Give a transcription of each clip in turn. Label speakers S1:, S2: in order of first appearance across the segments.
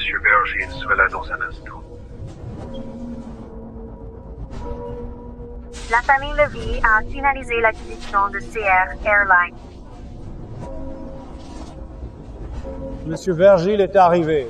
S1: Monsieur Berger sera là dans un instant.
S2: La famille Levy a finalisé l'acquisition de CR Airlines.
S3: Monsieur Vergil est arrivé.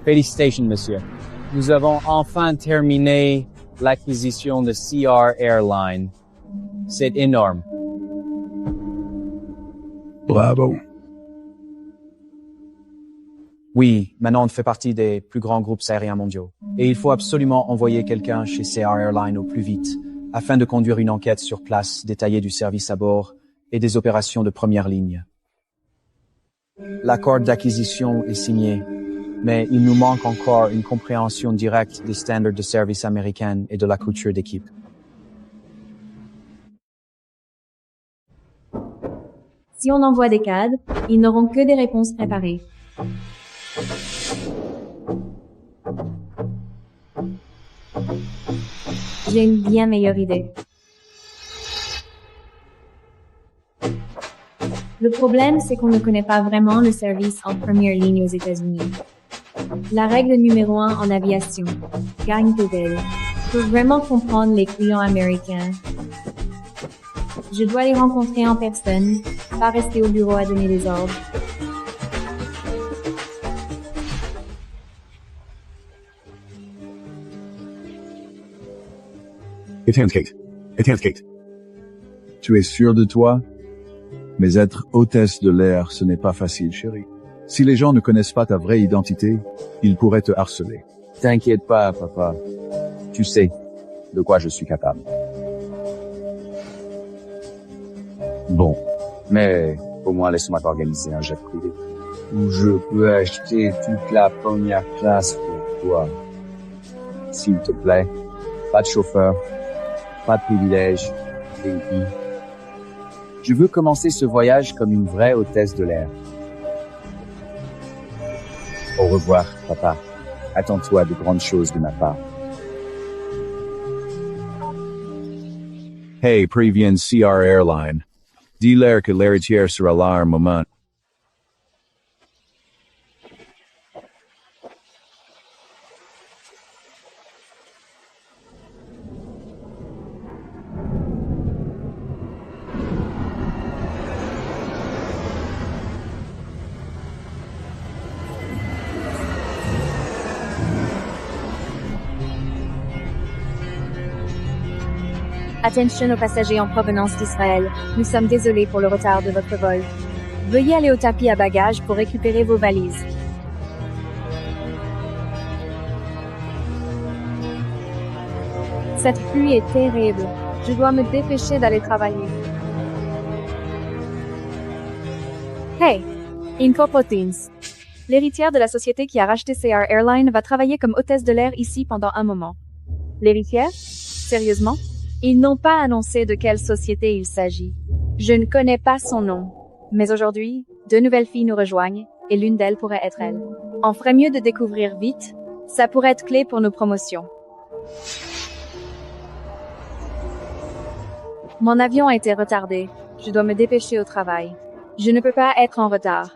S4: Félicitations, monsieur. Nous avons enfin terminé l'acquisition de CR Airlines. C'est énorme.
S5: Bravo.
S4: Oui, maintenant on fait partie des plus grands groupes aériens mondiaux. Et il faut absolument envoyer quelqu'un chez CR Airlines au plus vite, afin de conduire une enquête sur place détaillée du service à bord et des opérations de première ligne. L'accord d'acquisition est signé, mais il nous manque encore une compréhension directe des standards de service américains et de la culture d'équipe.
S6: Si on envoie des cadres, ils n'auront que des réponses préparées. J'ai une bien meilleure idée. Le problème, c'est qu'on ne connaît pas vraiment le service en première ligne aux États-Unis. La règle numéro 1 en aviation, gagne tes ailes. Pour vraiment comprendre les clients américains, je dois les rencontrer en personne, pas rester au bureau à donner des ordres.
S5: Éteins, Kate. Éteins, Kate. Tu es sûr de toi? Mais être hôtesse de l'air, ce n'est pas facile, chérie. Si les gens ne connaissent pas ta vraie identité, ils pourraient te harceler.
S4: T'inquiète pas, papa. Tu sais de quoi je suis capable. Bon, mais au moins laisse-moi t'organiser un jet privé où je peux acheter toute la première classe pour toi. S'il te plaît, pas de chauffeur, pas de privilèges, VIP. Je veux commencer ce voyage comme une vraie hôtesse de l'air. Au revoir, papa. Attends-toi de grandes choses de ma part.
S5: Hey, préviens CR Airline. Dis-leur que l'héritière sera là un moment.
S6: Attention aux passagers en provenance d'Israël. Nous sommes désolés pour le retard de votre vol. Veuillez aller au tapis à bagages pour récupérer vos valises. Cette pluie est terrible. Je dois me dépêcher d'aller travailler. Hey, Info Potins. L'héritière de la société qui a racheté CR Airlines va travailler comme hôtesse de l'air ici pendant un moment. L'héritière? Sérieusement? Ils n'ont pas annoncé de quelle société il s'agit. Je ne connais pas son nom. Mais aujourd'hui, 2 nouvelles filles nous rejoignent, et l'une d'elles pourrait être elle. On ferait mieux de découvrir vite. Ça pourrait être clé pour nos promotions. Mon avion a été retardé. Je dois me dépêcher au travail. Je ne peux pas être en retard.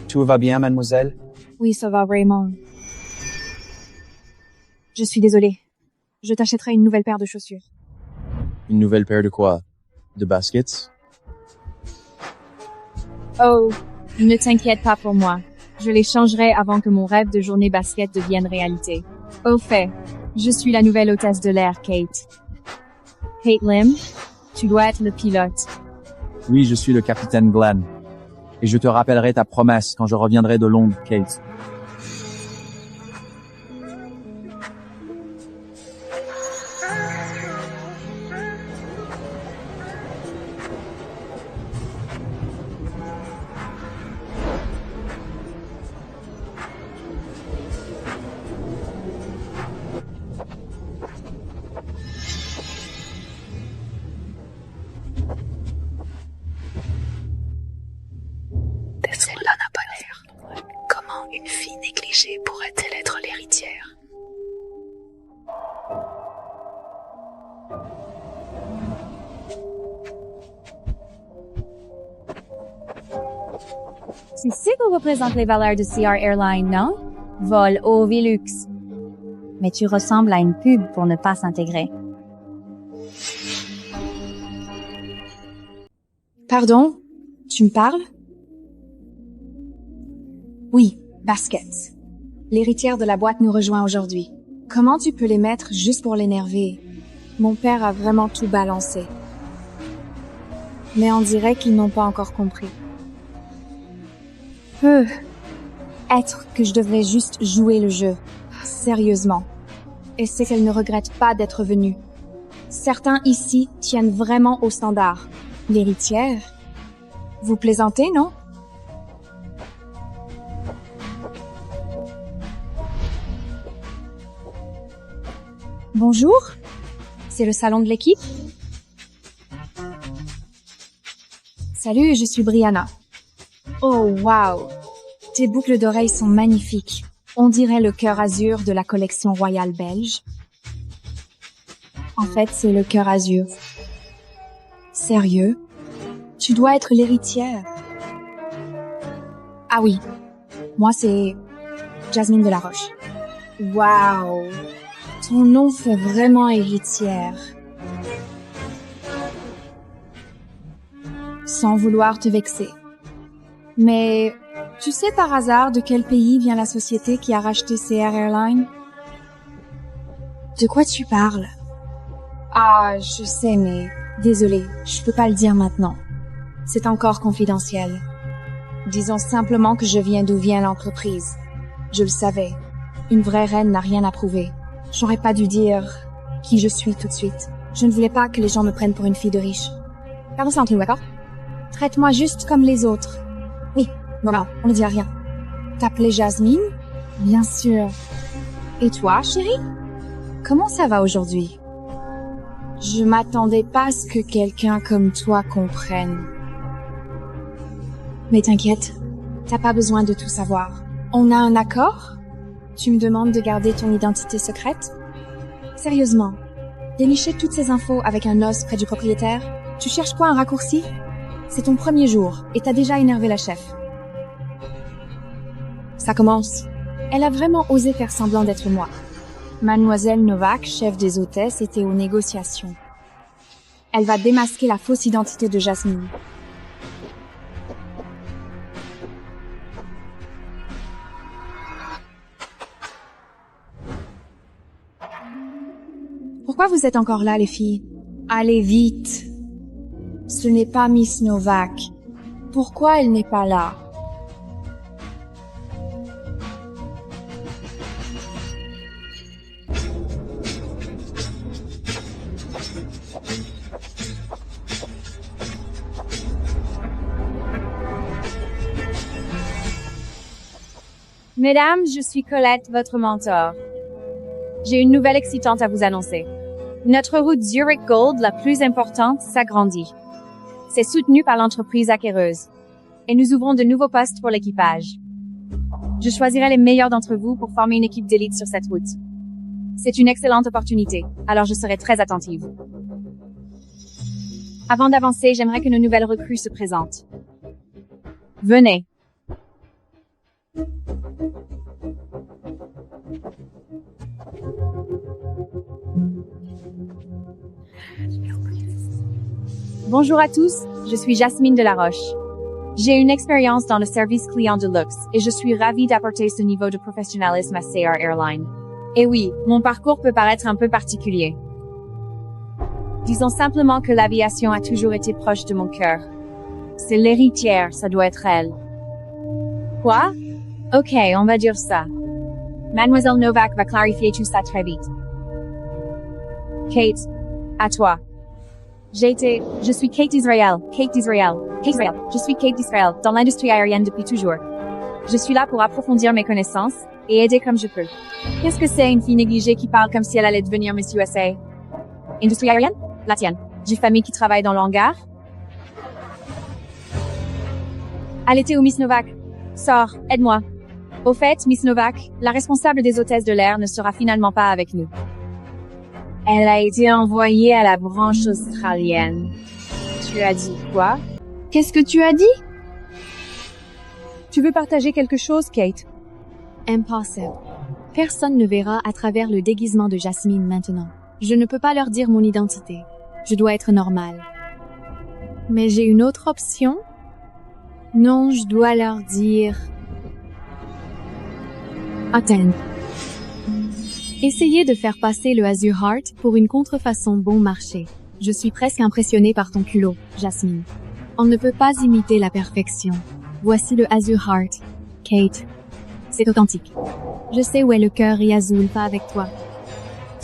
S4: Tout va bien, mademoiselle?
S6: Oui, ça va vraiment. Je suis désolée. Je t'achèterai une nouvelle paire de chaussures.
S4: Une nouvelle paire de quoi? De baskets?
S6: Oh, ne t'inquiète pas pour moi. Je les changerai avant que mon rêve de journée basket devienne réalité. Au fait, je suis la nouvelle hôtesse de l'air, Kate. Kate Lim, tu dois être le pilote.
S4: Oui, je suis le capitaine Glenn. Et je te rappellerai ta promesse quand je reviendrai de Londres, Kate.
S7: protégée pourrait-elle être l'héritière?
S6: Tu sais qu'on représente les valeurs de CR Airline, non? Vol haut vie luxe. Mais tu ressembles à une pub pour ne pas s'intégrer.
S7: Pardon? Tu me parles? Oui, Basket. L'héritière de la boîte nous rejoint aujourd'hui. Comment tu peux les mettre juste pour l'énerver? Mon père a vraiment tout balancé. Mais on dirait qu'ils n'ont pas encore compris. Être que je devrais juste jouer le jeu. Sérieusement. Et c'est qu'elle ne regrette pas d'être venue. Certains ici tiennent vraiment au standard. L'héritière? Vous plaisantez, non? Bonjour? C'est le salon de l'équipe? Salut, je suis Brianna. Oh, wow! Tes boucles d'oreilles sont magnifiques. On dirait le cœur azur de la collection royale belge. En fait, c'est le cœur azur. Sérieux? Tu dois être l'héritière. Ah oui. Moi, c'est Jasmine de la Roche. Wow! Ton nom fait vraiment héritière. Sans vouloir te vexer. Mais tu sais par hasard de quel pays vient la société qui a racheté CR Airline? De quoi tu parles? Ah, je sais, mais désolé, je peux pas le dire maintenant. C'est encore confidentiel. Disons simplement que je viens d'où vient l'entreprise. Je le savais. Une vraie reine n'a rien à prouver. J'aurais pas dû dire qui je suis tout de suite. Je ne voulais pas que les gens me prennent pour une fille de riche. Pardon, c'est entre nous, d'accord? Traite-moi juste comme les autres. Oui, bon, on ne dit rien. T'appelais Jasmine? Bien sûr. Et toi, chérie? Comment ça va aujourd'hui? Je m'attendais pas à ce que quelqu'un comme toi comprenne. Mais t'inquiète, t'as pas besoin de tout savoir. On a un accord? Tu me demandes de garder ton identité secrète? Sérieusement, dénicher toutes ces infos avec un os près du propriétaire? Tu cherches quoi, un raccourci? C'est ton premier jour, et t'as déjà énervé la chef. Ça commence. Elle a vraiment osé faire semblant d'être moi. Mademoiselle Novak, chef des hôtesses, était aux négociations. Elle va démasquer la fausse identité de Jasmine. Pourquoi vous êtes encore là, les filles? Allez vite! Ce n'est pas Miss Novak. Pourquoi elle n'est pas là?
S6: Mesdames, je suis Colette, votre mentor. J'ai une nouvelle excitante à vous annoncer. Notre route Zurich Gold, la plus importante, s'agrandit. C'est soutenu par l'entreprise acquéreuse. Et nous ouvrons de nouveaux postes pour l'équipage. Je choisirai les meilleurs d'entre vous pour former une équipe d'élite sur cette route. C'est une excellente opportunité, alors je serai très attentive. Avant d'avancer, j'aimerais que nos nouvelles recrues se présentent. Venez. Bonjour à tous, je suis Jasmine de la Roche. J'ai une expérience dans le service client de luxe et je suis ravie d'apporter ce niveau de professionnalisme à CR Airline. Et oui, mon parcours peut paraître un peu particulier. Disons simplement que l'aviation a toujours été proche de mon cœur. C'est l'héritière, ça doit être elle. Quoi? Ok, on va dire ça. Mademoiselle Novak va clarifier tout ça très vite. Kate, à toi. Je suis Kate d'Israël, je suis Kate d'Israël, dans l'industrie aérienne depuis toujours. Je suis là pour approfondir mes connaissances, et aider comme je peux. Qu'est-ce que c'est une fille négligée qui parle comme si elle allait devenir Miss USA? Industrie aérienne? La tienne. J'ai famille qui travaille dans l'hangar? Elle était où Miss Novak? Sors, aide-moi. Au fait, Miss Novak, la responsable des hôtesses de l'air ne sera finalement pas avec nous. Elle a été envoyée à la branche australienne. Tu as dit quoi?
S7: Qu'est-ce que tu as dit?
S6: Tu veux partager quelque chose, Kate?
S8: Impossible. Personne ne verra à travers le déguisement de Jasmine maintenant. Je ne peux pas leur dire mon identité. Je dois être normale. Mais j'ai une autre option? Non, je dois leur dire... Attends. Essayez de faire passer le Azure Heart pour une contrefaçon bon marché. Je suis presque impressionnée par ton culot, Jasmine. On ne peut pas imiter la perfection. Voici le Azure Heart. Kate. C'est authentique. Je sais où est le cœur Yazul, pas avec toi.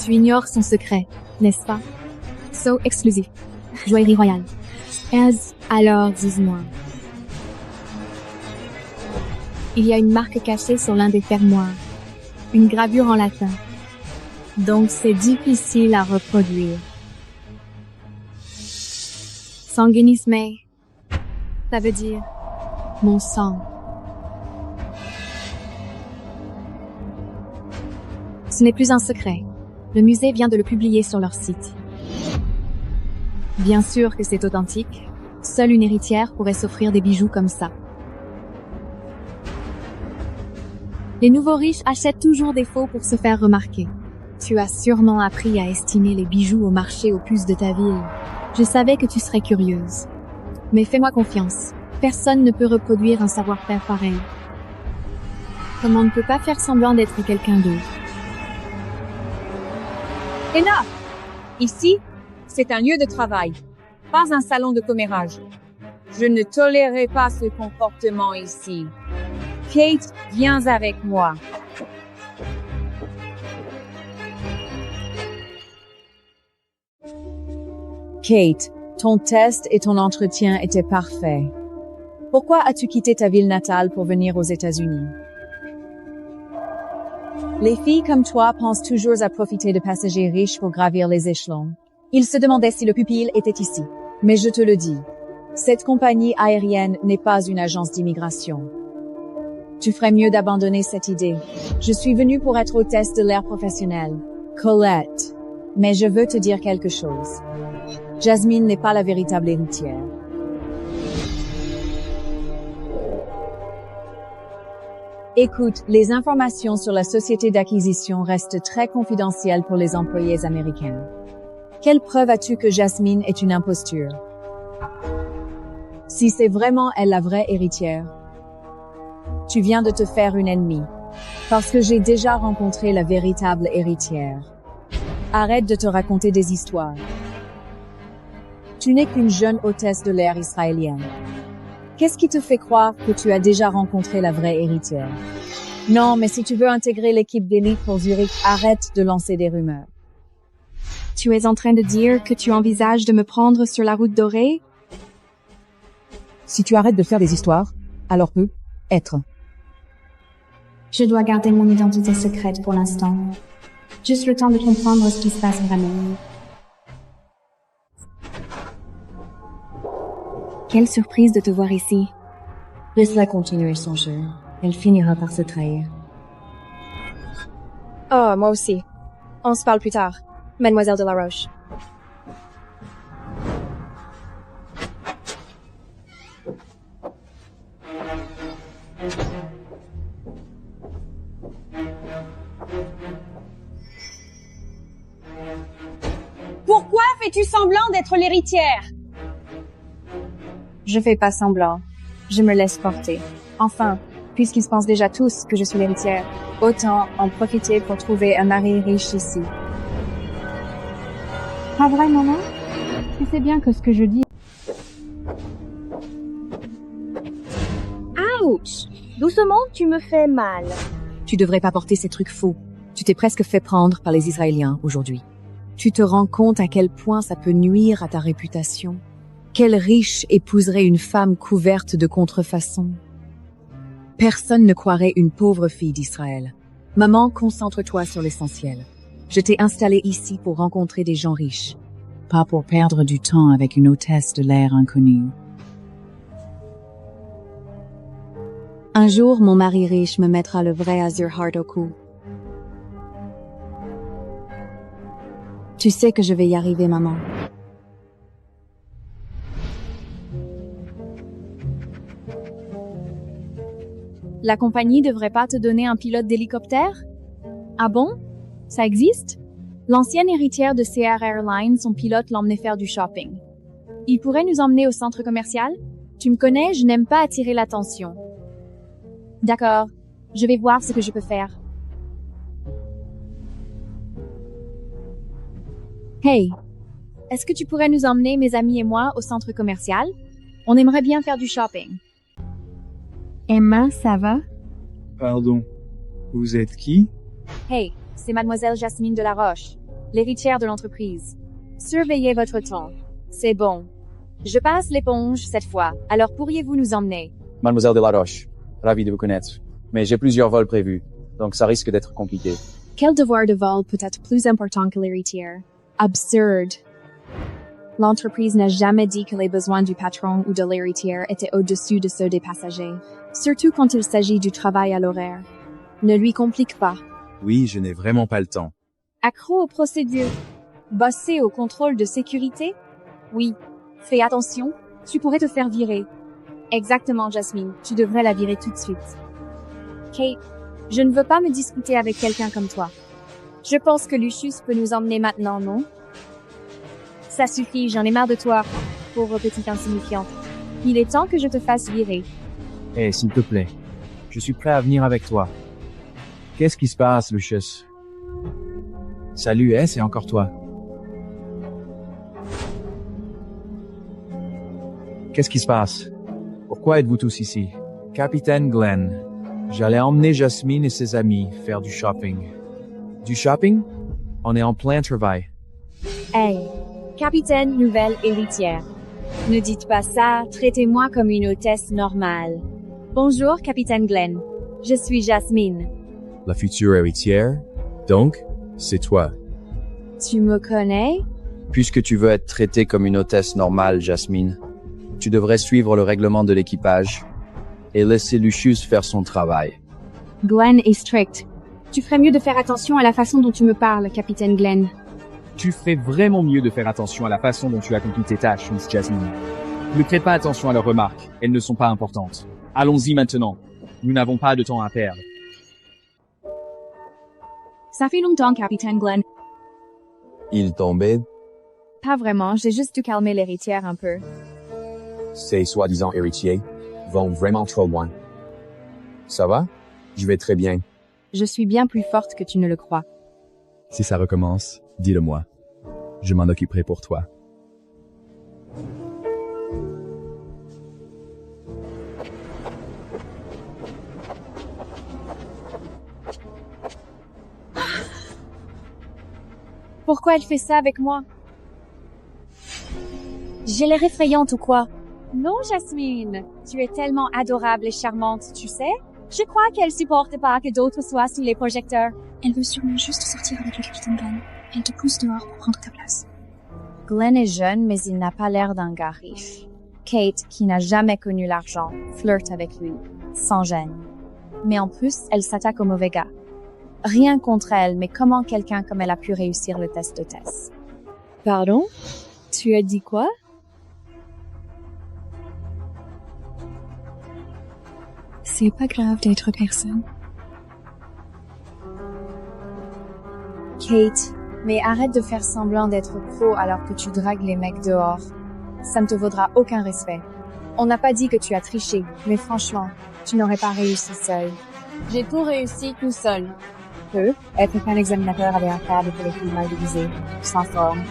S8: Tu ignores son secret, n'est-ce pas? So exclusif. Joaillerie royale. Alors, dis-moi. Il y a une marque cachée sur l'un des fermoirs. Une gravure en latin. Donc c'est difficile à reproduire. Sanguinisme. Ça veut dire mon sang. Ce n'est plus un secret. Le musée vient de le publier sur leur site. Bien sûr que c'est authentique. Seule une héritière pourrait s'offrir des bijoux comme ça. Les nouveaux riches achètent toujours des faux pour se faire remarquer. Tu as sûrement appris à estimer les bijoux au marché aux puces de ta ville. Je savais que tu serais curieuse. Mais fais-moi confiance. Personne ne peut reproduire un savoir-faire pareil. Comme on ne peut pas faire semblant d'être quelqu'un d'autre.
S6: Enough! Ici, c'est un lieu de travail, pas un salon de commérage. Je ne tolérerai pas ce comportement ici. Kate, viens avec moi. Kate, ton test et ton entretien étaient parfaits. Pourquoi as-tu quitté ta ville natale pour venir aux États-Unis? Les filles comme toi pensent toujours à profiter de passagers riches pour gravir les échelons. Ils se demandaient si le pupille était ici. Mais je te le dis, cette compagnie aérienne n'est pas une agence d'immigration. Tu ferais mieux d'abandonner cette idée. Je suis venue pour être hôtesse de l'air professionnelle. Colette. Mais je veux te dire quelque chose. Jasmine n'est pas la véritable héritière. Écoute, les informations sur la société d'acquisition restent très confidentielles pour les employés américains. Quelle preuve as-tu que Jasmine est une imposture? Si c'est vraiment elle la vraie héritière, tu viens de te faire une ennemie. Parce que j'ai déjà rencontré la véritable héritière. Arrête de te raconter des histoires. Tu n'es qu'une jeune hôtesse de l'air israélienne. Qu'est-ce qui te fait croire que tu as déjà rencontré la vraie héritière? Non, mais si tu veux intégrer l'équipe d'élite pour Zurich, arrête de lancer des rumeurs.
S8: Tu es en train de dire que tu envisages de me prendre sur la route dorée?
S6: Si tu arrêtes de faire des histoires, alors peut être.
S7: Je dois garder mon identité secrète pour l'instant. Juste le temps de comprendre ce qui se passe vraiment.
S8: Quelle surprise de te voir ici.
S9: Laisse-la continuer son jeu. Elle finira par se trahir.
S6: Oh, moi aussi. On se parle plus tard, Mademoiselle de la Roche.
S10: Pourquoi fais-tu semblant d'être l'héritière?
S6: Je fais pas semblant. Je me laisse porter. Enfin, puisqu'ils pensent déjà tous que je suis l'héritière, autant en profiter pour trouver un mari riche ici.
S7: Pas vrai, maman? Tu sais bien que ce que je dis...
S2: Ouch! Doucement, tu me fais mal.
S9: Tu devrais pas porter ces trucs faux. Tu t'es presque fait prendre par les Israéliens aujourd'hui. Tu te rends compte à quel point ça peut nuire à ta réputation? Quel riche épouserait une femme couverte de contrefaçons? Personne ne croirait une pauvre fille d'Israël. Maman, concentre-toi sur l'essentiel. Je t'ai installée ici pour rencontrer des gens riches, pas pour perdre du temps avec une hôtesse de l'air inconnue. Un jour, mon mari riche me mettra le vrai Azure Heart au cou. Tu sais que je vais y arriver, maman.
S6: La compagnie devrait pas te donner un pilote d'hélicoptère? Ah bon? Ça existe? L'ancienne héritière de CR Airlines, son pilote l'emmenait faire du shopping. Il pourrait nous emmener au centre commercial? Tu me connais, je n'aime pas attirer l'attention. D'accord, je vais voir ce que je peux faire. Hey, est-ce que tu pourrais nous emmener, mes amis et moi, au centre commercial? On aimerait bien faire du shopping.
S8: Emma, ça va?
S3: Pardon. Vous êtes qui?
S6: Hey, c'est mademoiselle Jasmine Delaroche, l'héritière de l'entreprise. Surveillez votre ton. C'est bon. Je passe l'éponge cette fois, alors pourriez-vous nous emmener?
S4: Mademoiselle Delaroche, ravi de vous connaître. Mais j'ai plusieurs vols prévus, donc ça risque d'être compliqué.
S8: Quel devoir de vol peut être plus important que l'héritière? Absurde. L'entreprise n'a jamais dit que les besoins du patron ou de l'héritière étaient au-dessus de ceux des passagers, surtout quand il s'agit du travail à l'horaire. Ne lui complique pas.
S11: Oui, je n'ai vraiment pas le temps.
S6: Accro aux procédures. Bosser au contrôle de sécurité? Oui. Fais attention, tu pourrais te faire virer. Exactement, Jasmine, tu devrais la virer tout de suite. Kate, je ne veux pas me disputer avec quelqu'un comme toi. Je pense que Lucius peut nous emmener maintenant, non? Ça suffit, j'en ai marre de toi, pauvre petite insignifiante. Il est temps que je te fasse virer.
S12: Eh, s'il te plaît. Je suis prêt à venir avec toi. Qu'est-ce qui se passe, Lucius? Salut, c'est encore toi. Qu'est-ce qui se passe? Pourquoi êtes-vous tous ici? Capitaine Glenn, j'allais emmener Jasmine et ses amis faire du shopping. Du shopping? On est en plein travail.
S6: Hey, capitaine nouvelle héritière. Ne dites pas ça, traitez-moi comme une hôtesse normale. Bonjour, capitaine Glenn. Je suis Jasmine.
S11: La future héritière? Donc, c'est toi.
S6: Tu me connais?
S4: Puisque tu veux être traitée comme une hôtesse normale, Jasmine, tu devrais suivre le règlement de l'équipage et laisser Lucius faire son travail.
S8: Glenn est strict. Tu ferais mieux de faire attention à la façon dont tu me parles, capitaine Glenn.
S12: Tu ferais vraiment mieux de faire attention à la façon dont tu accomplis tes tâches, Miss Jasmine. Ne prête pas attention à leurs remarques, elles ne sont pas importantes. Allons-y maintenant. Nous n'avons pas de temps à perdre.
S8: Ça fait longtemps, capitaine Glenn.
S11: Il tombait,
S6: Pas vraiment, j'ai juste dû calmer l'héritière un peu.
S11: ces soi-disant héritiers vont vraiment trop loin. Ça va? Je vais très bien.
S6: Je suis bien plus forte que tu ne le crois.
S5: Si ça recommence, dis-le-moi. Je m'en occuperai pour toi.
S6: Pourquoi elle fait ça avec moi? J'ai l'air effrayante ou quoi? Non, Jasmine. Tu es tellement adorable et charmante, tu sais? Je crois qu'elle supporte pas que d'autres soient sous les projecteurs.
S7: Elle veut sûrement juste sortir avec le capitaine Glenn. Elle te pousse dehors pour prendre ta place.
S6: Glenn est jeune, mais il n'a pas l'air d'un gars riche. Kate, qui n'a jamais connu l'argent, flirte avec lui, sans gêne. Mais en plus, elle s'attaque au mauvais gars. Rien contre elle, mais comment quelqu'un comme elle a pu réussir le test d'hôtesse? Pardon? Tu as dit quoi?
S7: C'est pas grave d'être personne.
S6: Kate, mais arrête de faire semblant d'être pro alors que tu dragues les mecs dehors. Ça ne te vaudra aucun respect. On n'a pas dit que tu as triché, mais franchement, tu n'aurais pas réussi seul. J'ai tout réussi tout seul. Être qu'un examinateur avait un câble pour les filles mal déguisées, sans forme.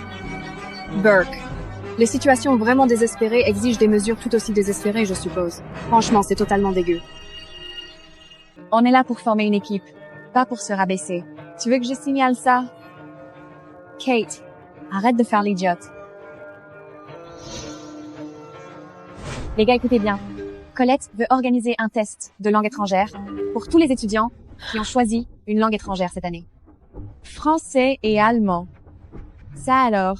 S8: Burke. Les situations vraiment désespérées exigent des mesures tout aussi désespérées, je suppose. Franchement, c'est totalement dégueu.
S6: On est là pour former une équipe, pas pour se rabaisser. Tu veux que je signale ça? Kate, arrête de faire l'idiote. Les gars, écoutez bien. Colette veut organiser un test de langue étrangère pour tous les étudiants qui ont choisi une langue étrangère cette année. Français et allemand. Ça alors?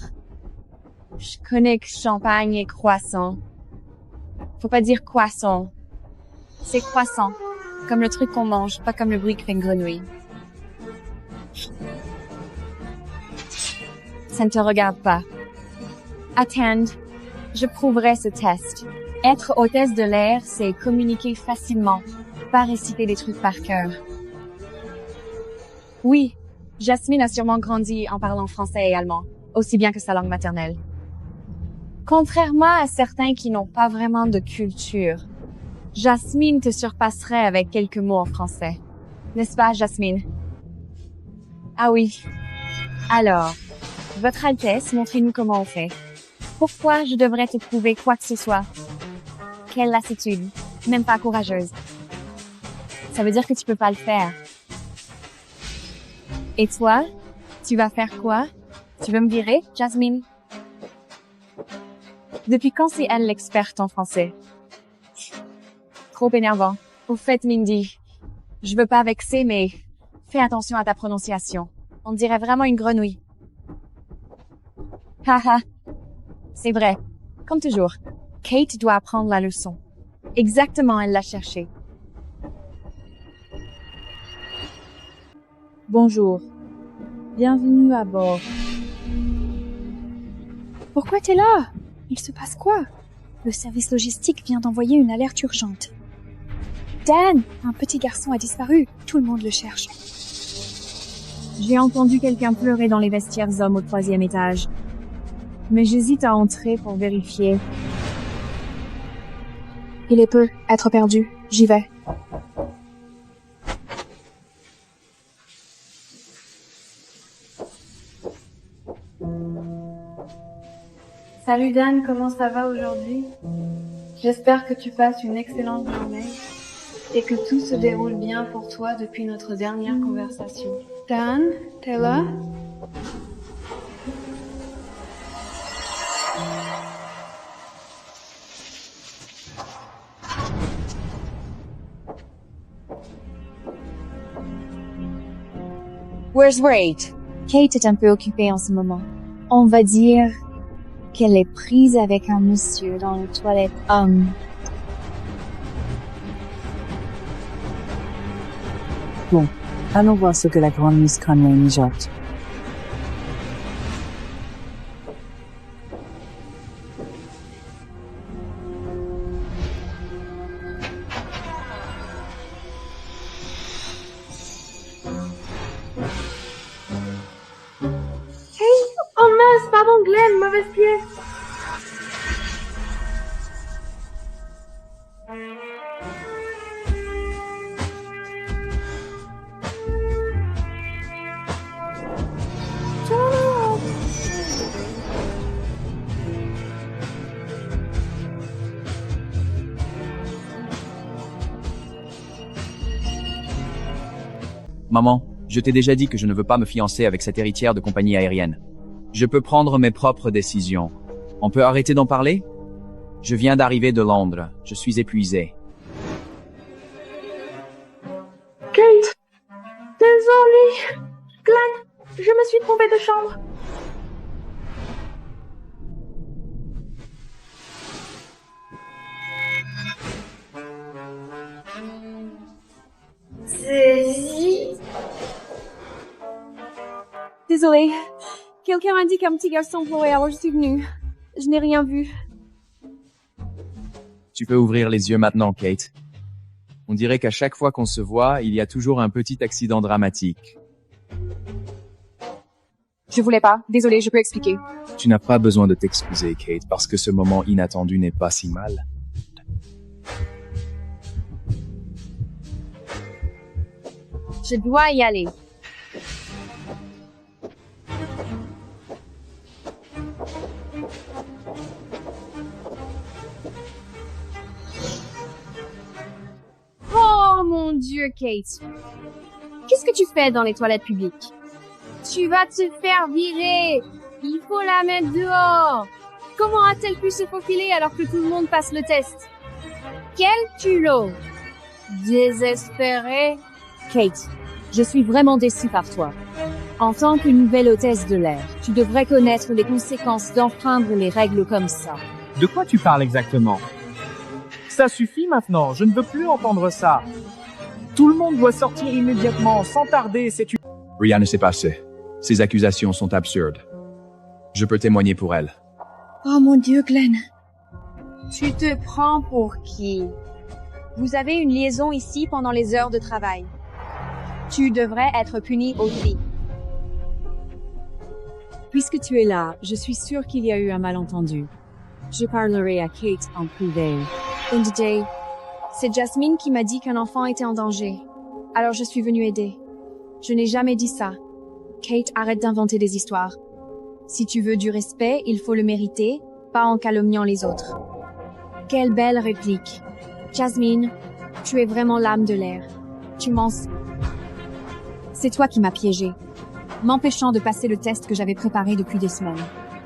S6: Je connais que champagne et croissant. Faut pas dire croissant. C'est croissant. comme le truc qu'on mange, pas comme le bruit que fait une grenouille. Ça ne te regarde pas. Attends, je prouverai ce test. Être hôtesse de l'air, c'est communiquer facilement, pas réciter des trucs par cœur. Oui, Jasmine a sûrement grandi en parlant français et allemand, aussi bien que sa langue maternelle. Contrairement à certains qui n'ont pas vraiment de culture, Jasmine te surpasserait avec quelques mots en français. N'est-ce pas, Jasmine? Ah oui. Alors, Votre Altesse, montrez-nous comment on fait. Pourquoi je devrais te prouver quoi que ce soit? Quelle lassitude, même pas courageuse. Ça veut dire que tu peux pas le faire. Et toi, tu vas faire quoi? Tu veux me virer, Jasmine? Depuis quand c'est elle l'experte en français? Trop énervant. Au fait, Mindy, je veux pas vexer, mais fais attention à ta prononciation. On dirait vraiment une grenouille. Haha. C'est vrai. Comme toujours, Kate doit apprendre la leçon. Exactement, elle l'a cherché.
S7: Bonjour. Bienvenue à bord. Pourquoi t'es là? Il se passe quoi? Le service logistique vient d'envoyer une alerte urgente. Dan, un petit garçon a disparu. Tout le monde le cherche.
S6: J'ai entendu quelqu'un pleurer dans les vestiaires hommes au 3e étage. Mais j'hésite à entrer pour vérifier.
S7: Il est peu être perdu. J'y vais.
S6: Salut Dan, comment ça va aujourd'hui? J'espère que tu passes une excellente journée et que tout se déroule bien pour toi depuis notre dernière conversation.
S7: Dan, t'es là?
S6: Where's Wade? Kate est un peu occupée en ce moment. On va dire qu'elle est prise avec un monsieur dans les toilettes hommes.
S9: Bon, allons voir ce que la grande Miss Conway mijote.
S13: Oh mince, pardon Glenn, mauvaise pièce.
S12: Maman, je t'ai déjà dit que je ne veux pas me fiancer avec cette héritière de compagnie aérienne. Je peux prendre mes propres décisions. On peut arrêter d'en parler? Je viens d'arriver de Londres. Je suis épuisé.
S13: Kate, désolée. Glenn, je me suis trompée de chambre.
S6: Désolée. Quelqu'un m'a dit qu'un petit garçon pleurait, alors je suis venue. Je n'ai rien vu.
S12: Tu peux ouvrir les yeux maintenant, Kate. On dirait qu'à chaque fois qu'on se voit, il y a toujours un petit accident dramatique.
S6: Je voulais pas. Désolée, je peux expliquer.
S12: Tu n'as pas besoin de t'excuser, Kate, parce que ce moment inattendu n'est pas si mal.
S6: Je dois y aller. Oh mon Dieu, Kate. Qu'est-ce que tu fais dans les toilettes publiques? Tu vas te faire virer. Il faut la mettre dehors. Comment a-t-elle pu se faufiler alors que tout le monde passe le test? Quel culot. Désespéré.
S9: Kate, je suis vraiment déçue par toi. En tant que nouvelle hôtesse de l'air, tu devrais connaître les conséquences d'enfreindre les règles comme ça.
S14: De quoi tu parles exactement? Ça suffit maintenant, je ne veux plus entendre ça.
S12: Tout le monde doit sortir immédiatement, sans tarder, c'est une...
S11: Rien ne s'est passé. Ces accusations sont absurdes. Je peux témoigner pour elle.
S7: Oh mon Dieu, Glenn.
S10: Tu te prends pour qui? Vous avez une liaison ici pendant les heures de travail. Tu devrais être puni aussi.
S9: Puisque tu es là, je suis sûre qu'il y a eu un malentendu. Je parlerai à Kate en privé.
S6: NJ, c'est Jasmine qui m'a dit qu'un enfant était en danger. Alors je suis venue aider. Je n'ai jamais dit ça. Kate, arrête d'inventer des histoires. Si tu veux du respect, il faut le mériter, pas en calomniant les autres. Quelle belle réplique. Jasmine, tu es vraiment l'âme de l'air. Tu mens. C'est toi qui m'as piégée, m'empêchant de passer le test que j'avais préparé depuis des semaines.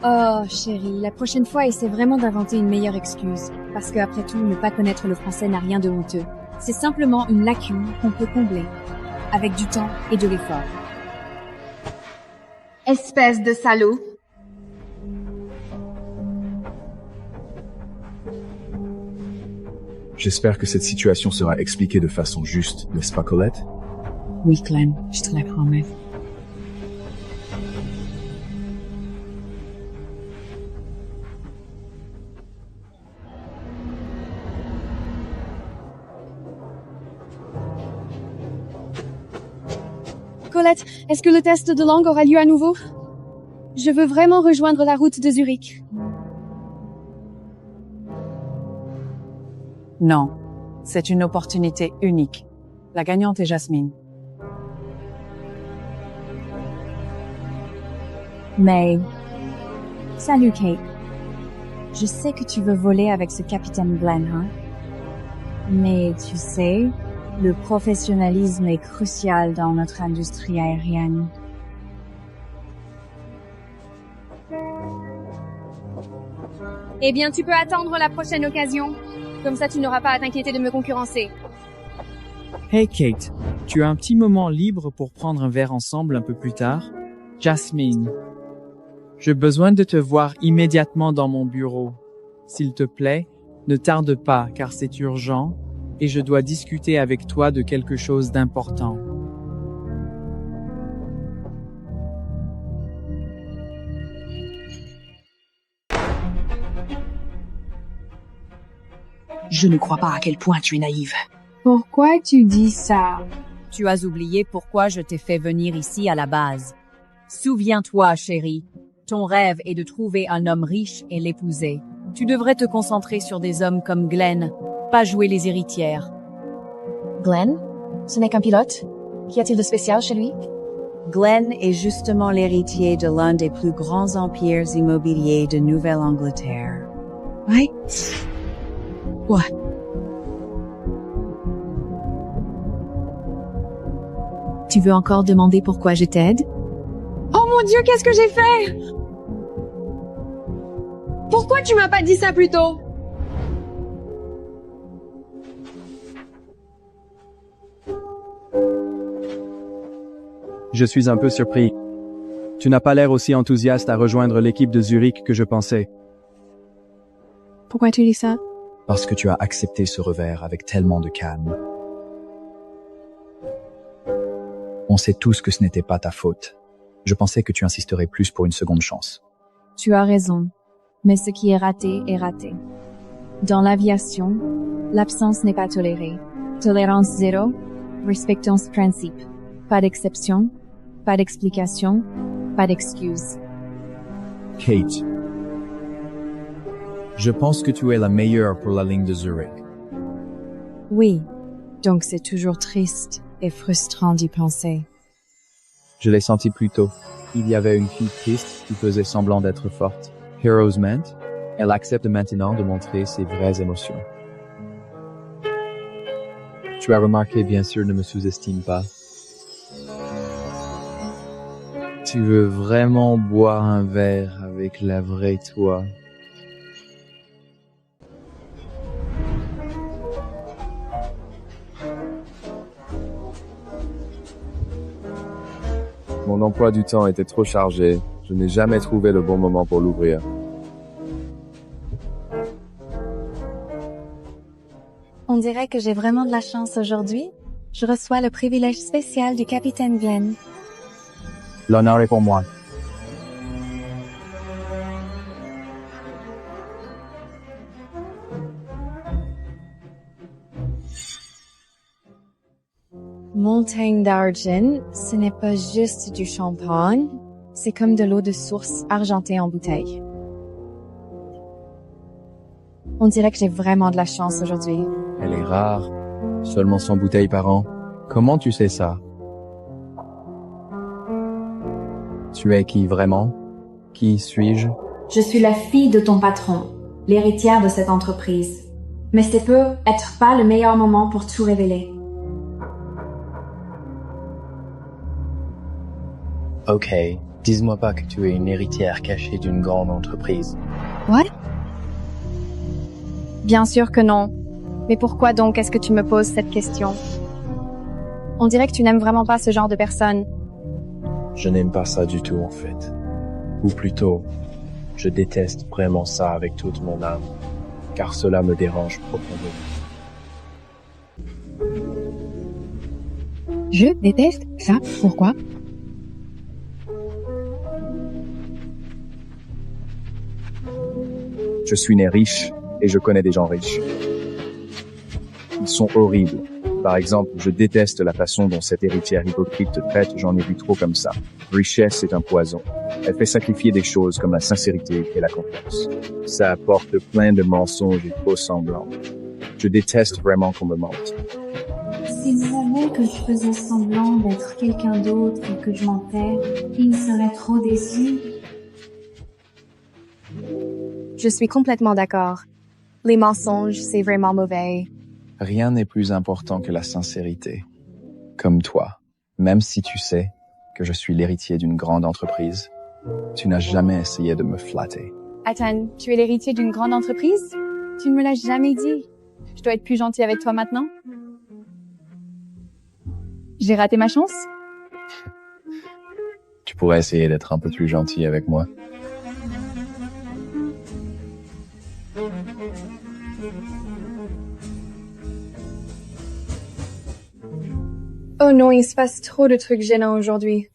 S6: Oh, chérie, la prochaine fois, essaie vraiment d'inventer une meilleure excuse. Parce que, après tout, ne pas connaître le français n'a rien de honteux. C'est simplement une lacune qu'on peut combler. Avec du temps et de l'effort.
S10: Espèce de salaud.
S5: J'espère que cette situation sera expliquée de façon juste, n'est-ce pas, Colette?
S9: Oui, Glenn, je te la promets.
S6: Colette, est-ce que le test de langue aura lieu à nouveau? Je veux vraiment rejoindre la route de Zurich.
S9: Non, c'est une opportunité unique. La gagnante est Jasmine.
S6: Mais... Salut, Kate. Je sais que tu veux voler avec ce capitaine Glenn, hein? Mais tu sais, le professionnalisme est crucial dans notre industrie aérienne.
S10: Eh bien, tu peux attendre la prochaine occasion. Comme ça, tu n'auras pas à t'inquiéter de me concurrencer.
S12: Hey Kate, tu as un petit moment libre pour prendre un verre ensemble un peu plus tard? Jasmine, j'ai besoin de te voir immédiatement dans mon bureau. S'il te plaît, ne tarde pas car c'est urgent et je dois discuter avec toi de quelque chose d'important.
S14: Je ne crois pas à quel point tu es naïve.
S7: Pourquoi tu dis ça?
S9: Tu as oublié pourquoi je t'ai fait venir ici à la base. Souviens-toi, chérie. Ton rêve est de trouver un homme riche et l'épouser. Tu devrais te concentrer sur des hommes comme Glenn, pas jouer les héritières.
S15: Glenn? Ce n'est qu'un pilote? Qu'y a-t-il de spécial chez lui?
S9: Glenn est justement l'héritier de l'un des plus grands empires immobiliers de Nouvelle-Angleterre.
S14: Ouais? Quoi?
S8: Tu veux encore demander pourquoi je t'aide?
S10: Oh mon Dieu, qu'est-ce que j'ai fait? Pourquoi tu m'as pas dit ça plus tôt?
S16: Je suis un peu surpris. Tu n'as pas l'air aussi enthousiaste à rejoindre l'équipe de Zurich que je pensais.
S6: Pourquoi tu dis ça?
S4: Parce que tu as accepté ce revers avec tellement de calme. On sait tous que ce n'était pas ta faute. Je pensais que tu insisterais plus pour une seconde chance.
S6: Tu as raison. Mais ce qui est raté est raté. Dans l'aviation, l'absence n'est pas tolérée. Tolérance zéro, respectons ce principe. Pas d'exception, pas d'explication, pas d'excuse.
S4: Kate, je pense que tu es la meilleure pour la ligne de Zurich.
S6: Oui, donc c'est toujours triste et frustrant d'y penser.
S12: Je l'ai senti plus tôt. Il y avait une fille triste qui faisait semblant d'être forte. Heroes meant, elle accepte maintenant de montrer ses vraies émotions. Tu as remarqué, bien sûr, ne me sous-estime pas. Tu veux vraiment boire un verre avec la vraie toi?
S17: Mon emploi du temps était trop chargé. Je n'ai jamais trouvé le bon moment pour l'ouvrir.
S15: On dirait que j'ai vraiment de la chance aujourd'hui.
S8: Je reçois le privilège spécial du capitaine Glenn.
S12: L'honneur est pour moi.
S8: Montagne d'Argent, ce n'est pas juste du champagne, c'est comme de l'eau de source argentée en bouteille. On dirait que j'ai vraiment de la chance aujourd'hui.
S12: Elle est rare. Seulement 100 bouteilles par an. Comment tu sais ça? Tu es qui vraiment? Qui suis-je?
S18: Je suis la fille de ton patron, l'héritière de cette entreprise. Mais ce peut être pas le meilleur moment pour tout révéler.
S19: Ok, dis-moi pas que tu es une héritière cachée d'une grande entreprise.
S10: What? Bien sûr que non. Mais pourquoi donc est-ce que tu me poses cette question? On dirait que tu n'aimes vraiment pas ce genre de personne.
S19: Je n'aime pas ça du tout en fait. Ou plutôt, je déteste vraiment ça avec toute mon âme, car cela me dérange profondément.
S8: Je déteste ça. Pourquoi?
S4: Je suis né riche et je connais des gens riches. Ils sont horribles. Par exemple, je déteste la façon dont cette héritière hypocrite te traite, j'en ai vu trop comme ça. Richesse est un poison. Elle fait sacrifier des choses comme la sincérité et la confiance. Ça apporte plein de mensonges et faux semblants. Je déteste vraiment qu'on me mente.
S18: S'il savait que je faisais semblant d'être quelqu'un d'autre et que je mentais, il serait trop déçu.
S10: Je suis complètement d'accord. Les mensonges, c'est vraiment mauvais.
S4: Rien n'est plus important que la sincérité. Comme toi, même si tu sais que je suis l'héritier d'une grande entreprise, tu n'as jamais essayé de me flatter.
S10: Attends, tu es l'héritier d'une grande entreprise? Tu ne me l'as jamais dit. Je dois être plus gentil avec toi maintenant? J'ai raté ma chance?
S4: Tu pourrais essayer d'être un peu plus gentil avec moi.
S10: Oh non, il se passe trop de trucs gênants aujourd'hui.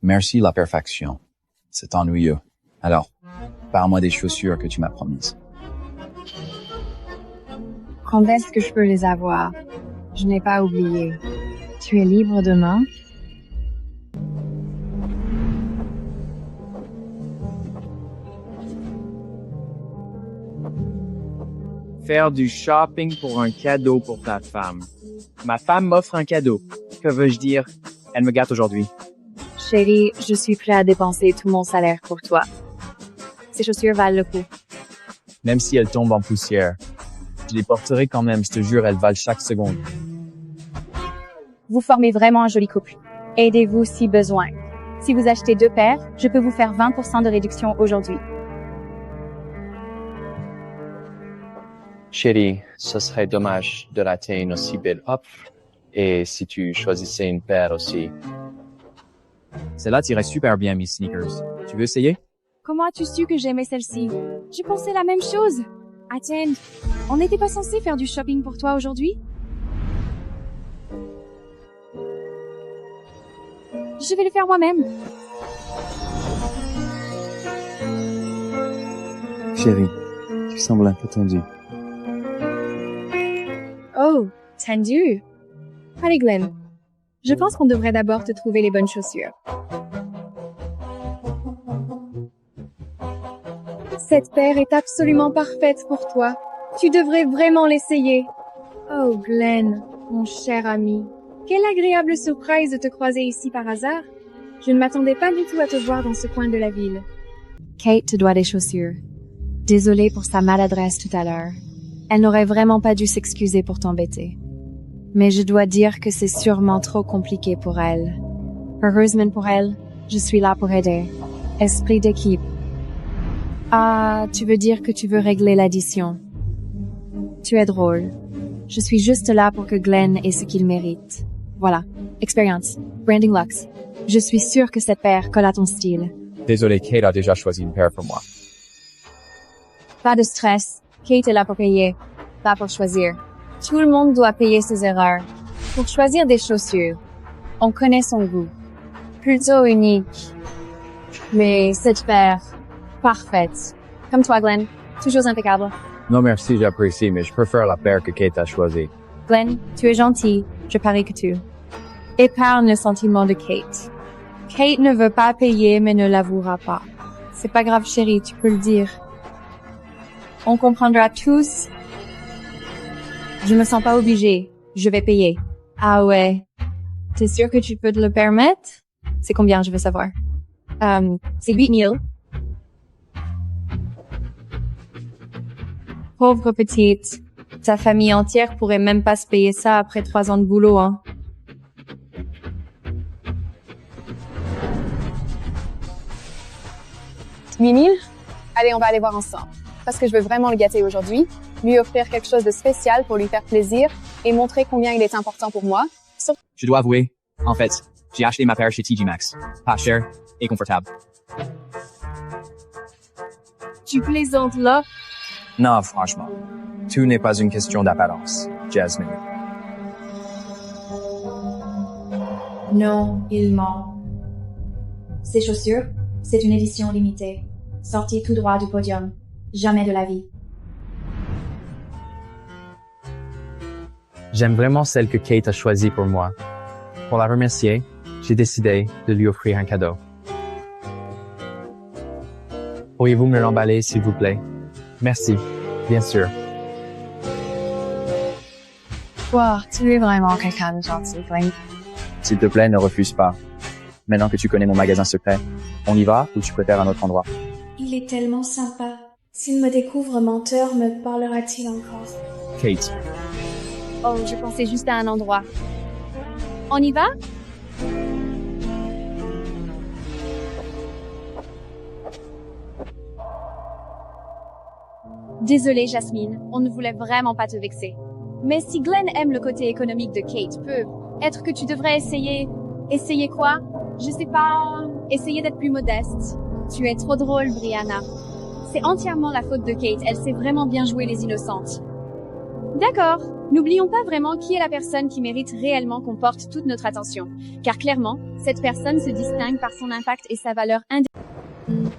S4: Merci la perfection. C'est ennuyeux. Alors, parle-moi des chaussures que tu m'as promises.
S10: Quand est-ce que je peux les avoir? Je n'ai pas oublié. Tu es libre demain?
S12: Faire du shopping pour un cadeau pour ta femme. Ma femme m'offre un cadeau. Que veux-je dire? Elle me gâte aujourd'hui.
S10: Chérie, je suis prêt à dépenser tout mon salaire pour toi. Ces chaussures valent le coup.
S12: Même si elles tombent en poussière. Je les porterai quand même, je te jure, elles valent chaque seconde.
S10: Vous formez vraiment un joli couple. Aidez-vous si besoin. Si vous achetez 2 paires, je peux vous faire 20% de réduction aujourd'hui.
S19: Chérie, ce serait dommage de rater une aussi belle offre. Et si tu choisissais une paire aussi.
S12: Celle-là tirait super bien, mes sneakers. Tu veux essayer?
S10: Comment as-tu su que j'aimais celle-ci? J'ai pensé la même chose. Attends, on n'était pas censé faire du shopping pour toi aujourd'hui? Je vais le faire moi-même.
S3: Chérie, tu sembles un peu tendue.
S10: Oh, tendu. Allez Glenn, je pense qu'on devrait d'abord te trouver les bonnes chaussures. Cette paire est absolument parfaite pour toi. Tu devrais vraiment l'essayer. Oh Glenn, mon cher ami. Quelle agréable surprise de te croiser ici par hasard. Je ne m'attendais pas du tout à te voir dans ce coin de la ville.
S8: Kate te doit des chaussures. Désolée pour sa maladresse tout à l'heure. Elle n'aurait vraiment pas dû s'excuser pour t'embêter. Mais je dois dire que c'est sûrement trop compliqué pour elle. Heureusement pour elle, je suis là pour aider. Esprit d'équipe. Ah, tu veux dire que tu veux régler l'addition. Tu es drôle. Je suis juste là pour que Glenn ait ce qu'il mérite. Voilà. Expérience. Branding Lux. Je suis sûre que cette paire colle à ton style.
S11: Désolé, Kate a déjà choisi une paire pour moi.
S10: Pas de stress. Kate est là pour payer. Pas pour choisir. Tout le monde doit payer ses erreurs.
S6: Pour choisir des chaussures, on connaît son goût. Plutôt unique. Mais cette paire, parfaite. Comme toi, Glenn. Toujours impeccable.
S11: Non merci, j'apprécie, mais je préfère la paire que Kate a choisie.
S6: Glenn, tu es gentil. Je parie que tu épargnes le sentiment de Kate. Kate ne veut pas payer, mais ne l'avouera pas. C'est pas grave, chérie, tu peux le dire. On comprendra tous. Je me sens pas obligée. Je vais payer. Ah ouais. T'es sûr que tu peux te le permettre? C'est combien, je veux savoir. C'est 8 000. Pauvre petite. Ta famille entière pourrait même pas se payer ça après 3 ans de boulot, hein.
S20: Minil? Allez, on va aller voir ensemble. Parce que je veux vraiment le gâter aujourd'hui, lui offrir quelque chose de spécial pour lui faire plaisir et montrer combien il est important pour moi.
S12: Je dois avouer, en fait, j'ai acheté ma paire chez TJ Maxx. Pas cher et confortable.
S6: Tu plaisantes là?
S19: Non, franchement. Tout n'est pas une question d'apparence, Jasmine.
S18: Non, il ment. Ces chaussures, c'est une édition limitée. Sortie tout droit du podium. Jamais de la vie.
S19: J'aime vraiment celle que Kate a choisie pour moi. Pour la remercier, j'ai décidé de lui offrir un cadeau. Pourriez-vous me l'emballer, s'il vous plaît? Merci, bien sûr.
S6: Wow, tu es vraiment quelqu'un de gentil, Glenn.
S4: S'il te plaît, ne refuse pas. Maintenant que tu connais mon magasin secret, on y va ou tu préfères un autre endroit?
S18: Il est tellement sympa. S'il me découvre menteur, me parlera-t-il encore?
S4: Kate.
S6: Oh, je pensais juste à un endroit. On y va? Désolée, Jasmine, on ne voulait vraiment pas te vexer. Mais si Glenn aime le côté économique de Kate, peut-être que tu devrais essayer... Essayer quoi? Je sais pas... Essayer d'être plus modeste. Tu es trop drôle, Brianna. C'est entièrement la faute de Kate, elle sait vraiment bien jouer les innocentes. D'accord, n'oublions pas vraiment qui est la personne qui mérite réellement qu'on porte toute notre attention, car clairement, cette personne se distingue par son impact et sa valeur indépendante.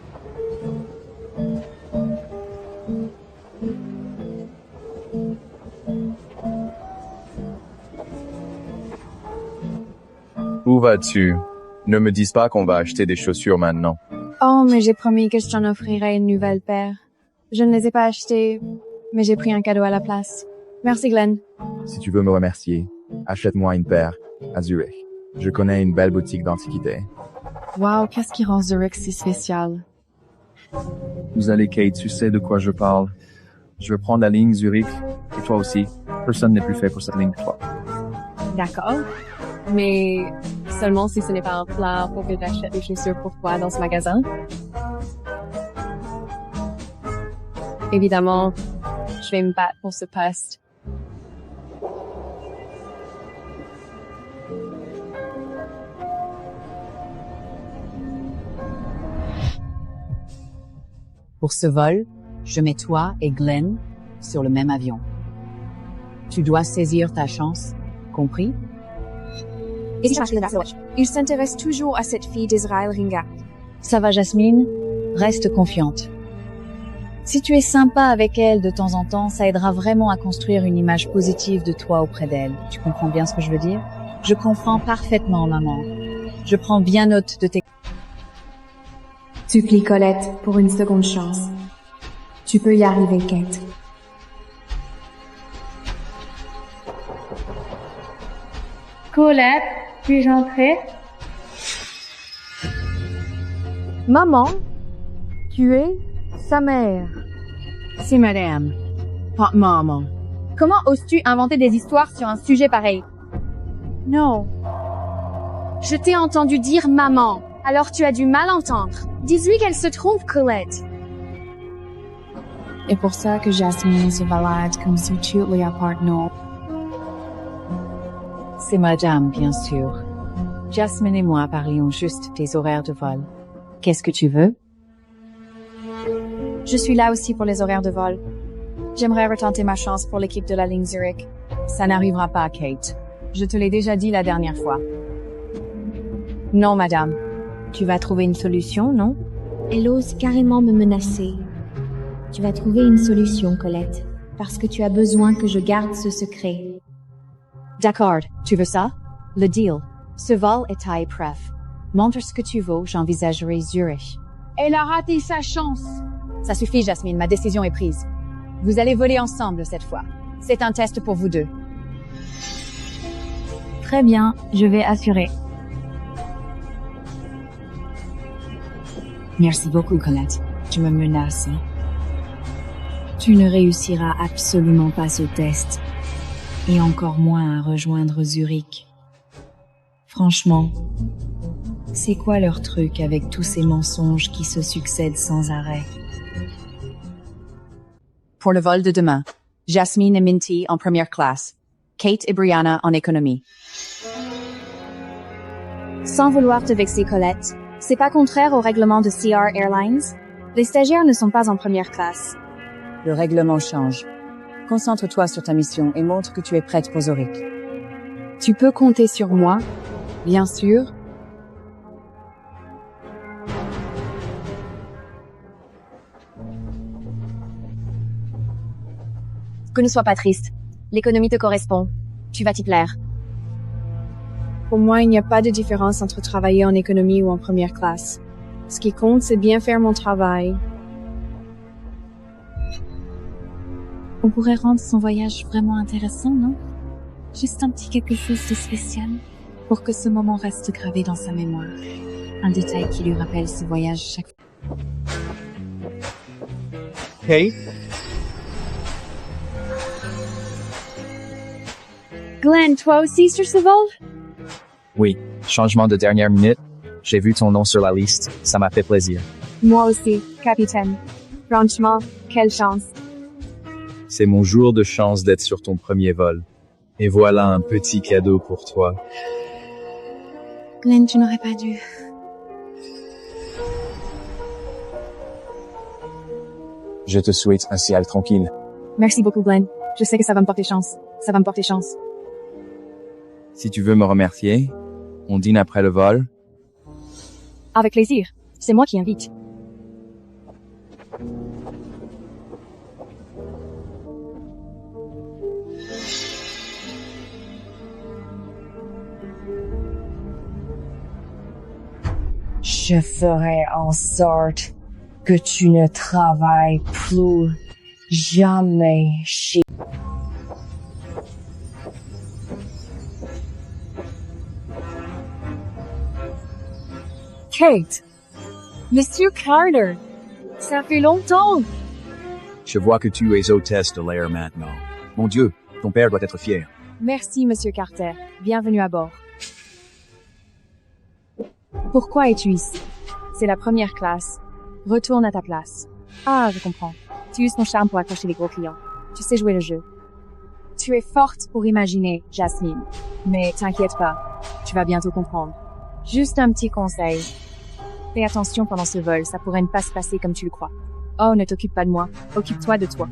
S17: Où vas-tu? Ne me dis pas qu'on va acheter des chaussures maintenant.
S6: Oh, mais j'ai promis que je t'en offrirais une nouvelle paire. Je ne les ai pas achetées, mais j'ai pris un cadeau à la place. Merci, Glenn.
S17: Si tu veux me remercier, achète-moi une paire à Zurich. Je connais une belle boutique d'antiquités.
S9: Wow, qu'est-ce qui rend Zurich si spécial?
S3: Vous allez, Kate, tu sais de quoi je parle. Je vais prendre la ligne Zurich, et toi aussi. Personne n'est plus fait pour cette ligne que toi.
S6: D'accord. Mais seulement si ce n'est pas un plan pour que j'achète des chaussures pour toi dans ce magasin. Évidemment, je vais me battre pour ce poste.
S9: Pour ce vol, je mets toi et Glenn sur le même avion. Tu dois saisir ta chance, compris?
S6: Il s'intéresse toujours à cette fille d'Israël Ringa.
S9: Ça va, Jasmine? Reste confiante. Si tu es sympa avec elle de temps en temps, ça aidera vraiment à construire une image positive de toi auprès d'elle. Tu comprends bien ce que je veux dire? Je comprends parfaitement, maman. Je prends bien note de tes...
S18: Supplie Colette pour une seconde chance. Tu peux y arriver, Kate.
S10: Colette, puis-je entrer?
S9: Maman, tu es sa mère. C'est madame, pas maman.
S6: Comment oses-tu inventer des histoires sur un sujet pareil? Non. Je t'ai entendu dire maman, alors tu as dû mal entendre. Dis-lui qu'elle se trompe, Colette.
S9: Et pour ça que Jasmine se balade comme si toutes les appartenants. C'est madame, bien sûr. Jasmine et moi parlions juste des horaires de vol. Qu'est-ce que tu veux?
S6: Je suis là aussi pour les horaires de vol. J'aimerais retenter ma chance pour l'équipe de la ligne Zurich.
S9: Ça n'arrivera pas, Kate. Je te l'ai déjà dit la dernière fois. Non, madame. Tu vas trouver une solution, non?
S18: Elle ose carrément me menacer. Tu vas trouver une solution, Colette, parce que tu as besoin que je garde ce secret.
S9: D'accord, tu veux ça? Le deal. Ce vol est à épreuve. Montre ce que tu vaux, j'envisagerai Zurich.
S7: Elle a raté sa chance.
S9: Ça suffit, Jasmine, ma décision est prise. Vous allez voler ensemble cette fois. C'est un test pour vous deux.
S18: Très bien, je vais assurer.
S9: Merci beaucoup, Colette. Tu me menaces.
S18: Tu ne réussiras absolument pas ce test. Et encore moins à rejoindre Zurich. Franchement, c'est quoi leur truc avec tous ces mensonges qui se succèdent sans arrêt?
S9: Pour le vol de demain, Jasmine et Minty en première classe, Kate et Brianna en économie.
S6: Sans vouloir te vexer, Colette, c'est pas contraire au règlement de CR Airlines? Les stagiaires ne sont pas en première classe.
S9: Le règlement change. Concentre-toi sur ta mission et montre que tu es prête pour Zurich.
S6: Tu peux compter sur moi,
S9: bien sûr.
S6: Que ne sois pas triste. L'économie te correspond. Tu vas t'y plaire.
S10: Pour moi, il n'y a pas de différence entre travailler en économie ou en première classe. Ce qui compte, c'est bien faire mon travail.
S8: On pourrait rendre son voyage vraiment intéressant, non? Juste un petit quelque chose de spécial pour que ce moment reste gravé dans sa mémoire. Un détail qui lui rappelle ce voyage chaque fois.
S12: Hey,
S10: Glenn, toi aussi sur ce vol?
S3: Oui, changement de dernière minute. J'ai vu ton nom sur la liste. Ça m'a fait plaisir.
S10: Moi aussi, capitaine. Franchement, quelle chance.
S3: C'est mon jour de chance d'être sur ton premier vol. Et voilà un petit cadeau pour toi.
S8: Glenn, tu n'aurais pas dû.
S11: Je te souhaite un ciel tranquille.
S6: Merci beaucoup, Glenn. Je sais que ça va me porter chance. Ça va me porter chance.
S3: Si tu veux me remercier, on dîne après le vol.
S6: Avec plaisir. C'est moi qui invite.
S21: Je ferai en sorte que tu ne travailles plus jamais chez...
S10: Kate! Monsieur Carter! Ça fait longtemps!
S5: Je vois que tu es hôtesse de l'air maintenant. Mon Dieu, ton père doit être fier.
S6: Merci, Monsieur Carter. Bienvenue à bord. Pourquoi es-tu ici? C'est la première classe. Retourne à ta place. Ah, je comprends. Tu uses ton charme pour accrocher les gros clients. Tu sais jouer le jeu. Tu es forte pour imaginer, Jasmine. Mais t'inquiète pas. Tu vas bientôt comprendre. Juste un petit conseil. Fais attention pendant ce vol, ça pourrait ne pas se passer comme tu le crois. Oh, ne t'occupe pas de moi. Occupe-toi de toi.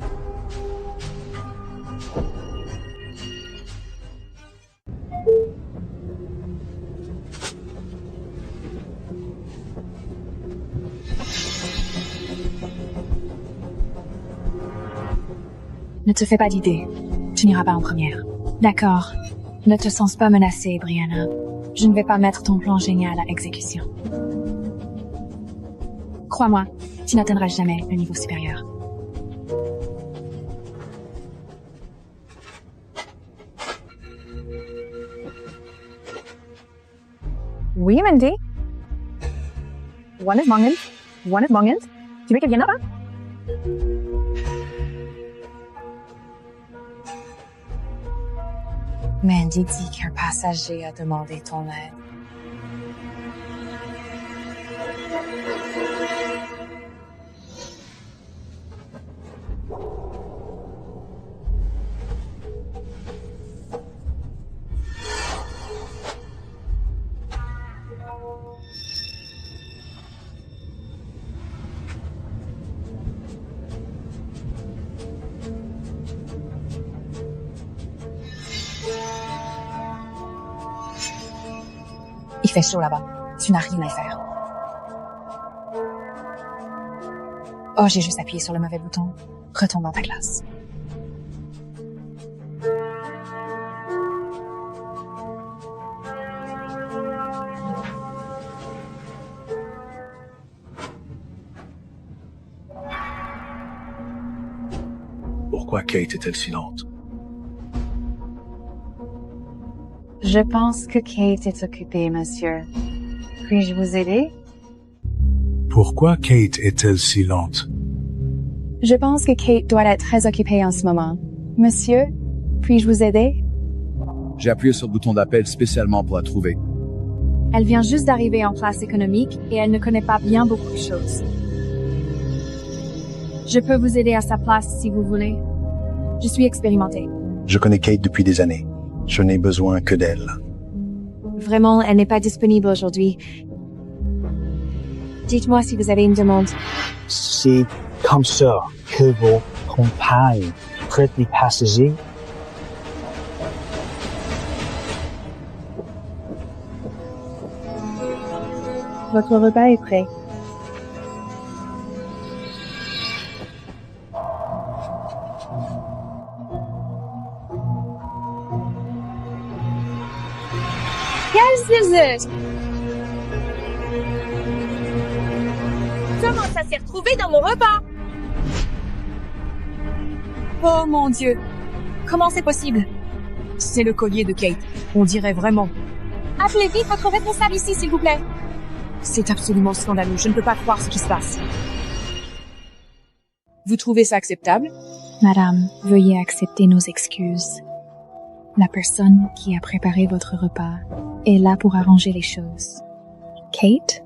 S8: Ne te fais pas d'idée. Tu n'iras pas en première. D'accord. Ne te sens pas menacée, Brianna. Je ne vais pas mettre ton plan génial à exécution. Crois-moi, tu n'atteindras jamais le niveau supérieur.
S15: Oui, Mindy. One is Mongans. One is Mongans. Tu veux qu'elle vienne là?
S21: Mandy dit qu'un passager a demandé ton aide.
S15: Il fait chaud là-bas. Tu n'as rien à faire. Oh, j'ai juste appuyé sur le mauvais bouton. Retourne dans ta classe.
S5: Pourquoi Kate est-elle si lente?
S21: Je pense que Kate est occupée, monsieur. Puis-je vous aider?
S5: Pourquoi Kate est-elle si lente?
S20: Je pense que Kate doit être très occupée en ce moment. Monsieur, puis-je vous aider?
S5: J'ai appuyé sur le bouton d'appel spécialement pour la trouver.
S6: Elle vient juste d'arriver en classe économique et elle ne connaît pas bien beaucoup de choses. Je peux vous aider à sa place si vous voulez. Je suis expérimentée.
S1: Je connais Kate depuis des années. Je n'ai besoin que d'elle.
S6: Vraiment, elle n'est pas disponible aujourd'hui. Dites-moi si vous avez une demande.
S22: C'est comme ça que vos compagnes traitent les passagers.
S20: Votre repas est prêt.
S10: Qu'est-ce que c'est? Comment ça s'est retrouvé dans mon repas?
S14: Oh mon Dieu! Comment c'est possible? C'est le collier de Kate. On dirait vraiment.
S10: Appelez vite votre responsable ici, s'il vous plaît.
S14: C'est absolument scandaleux. Je ne peux pas croire ce qui se passe. Vous trouvez ça acceptable?
S8: Madame, veuillez accepter nos excuses. La personne qui a préparé votre repas est là pour arranger les choses. Kate?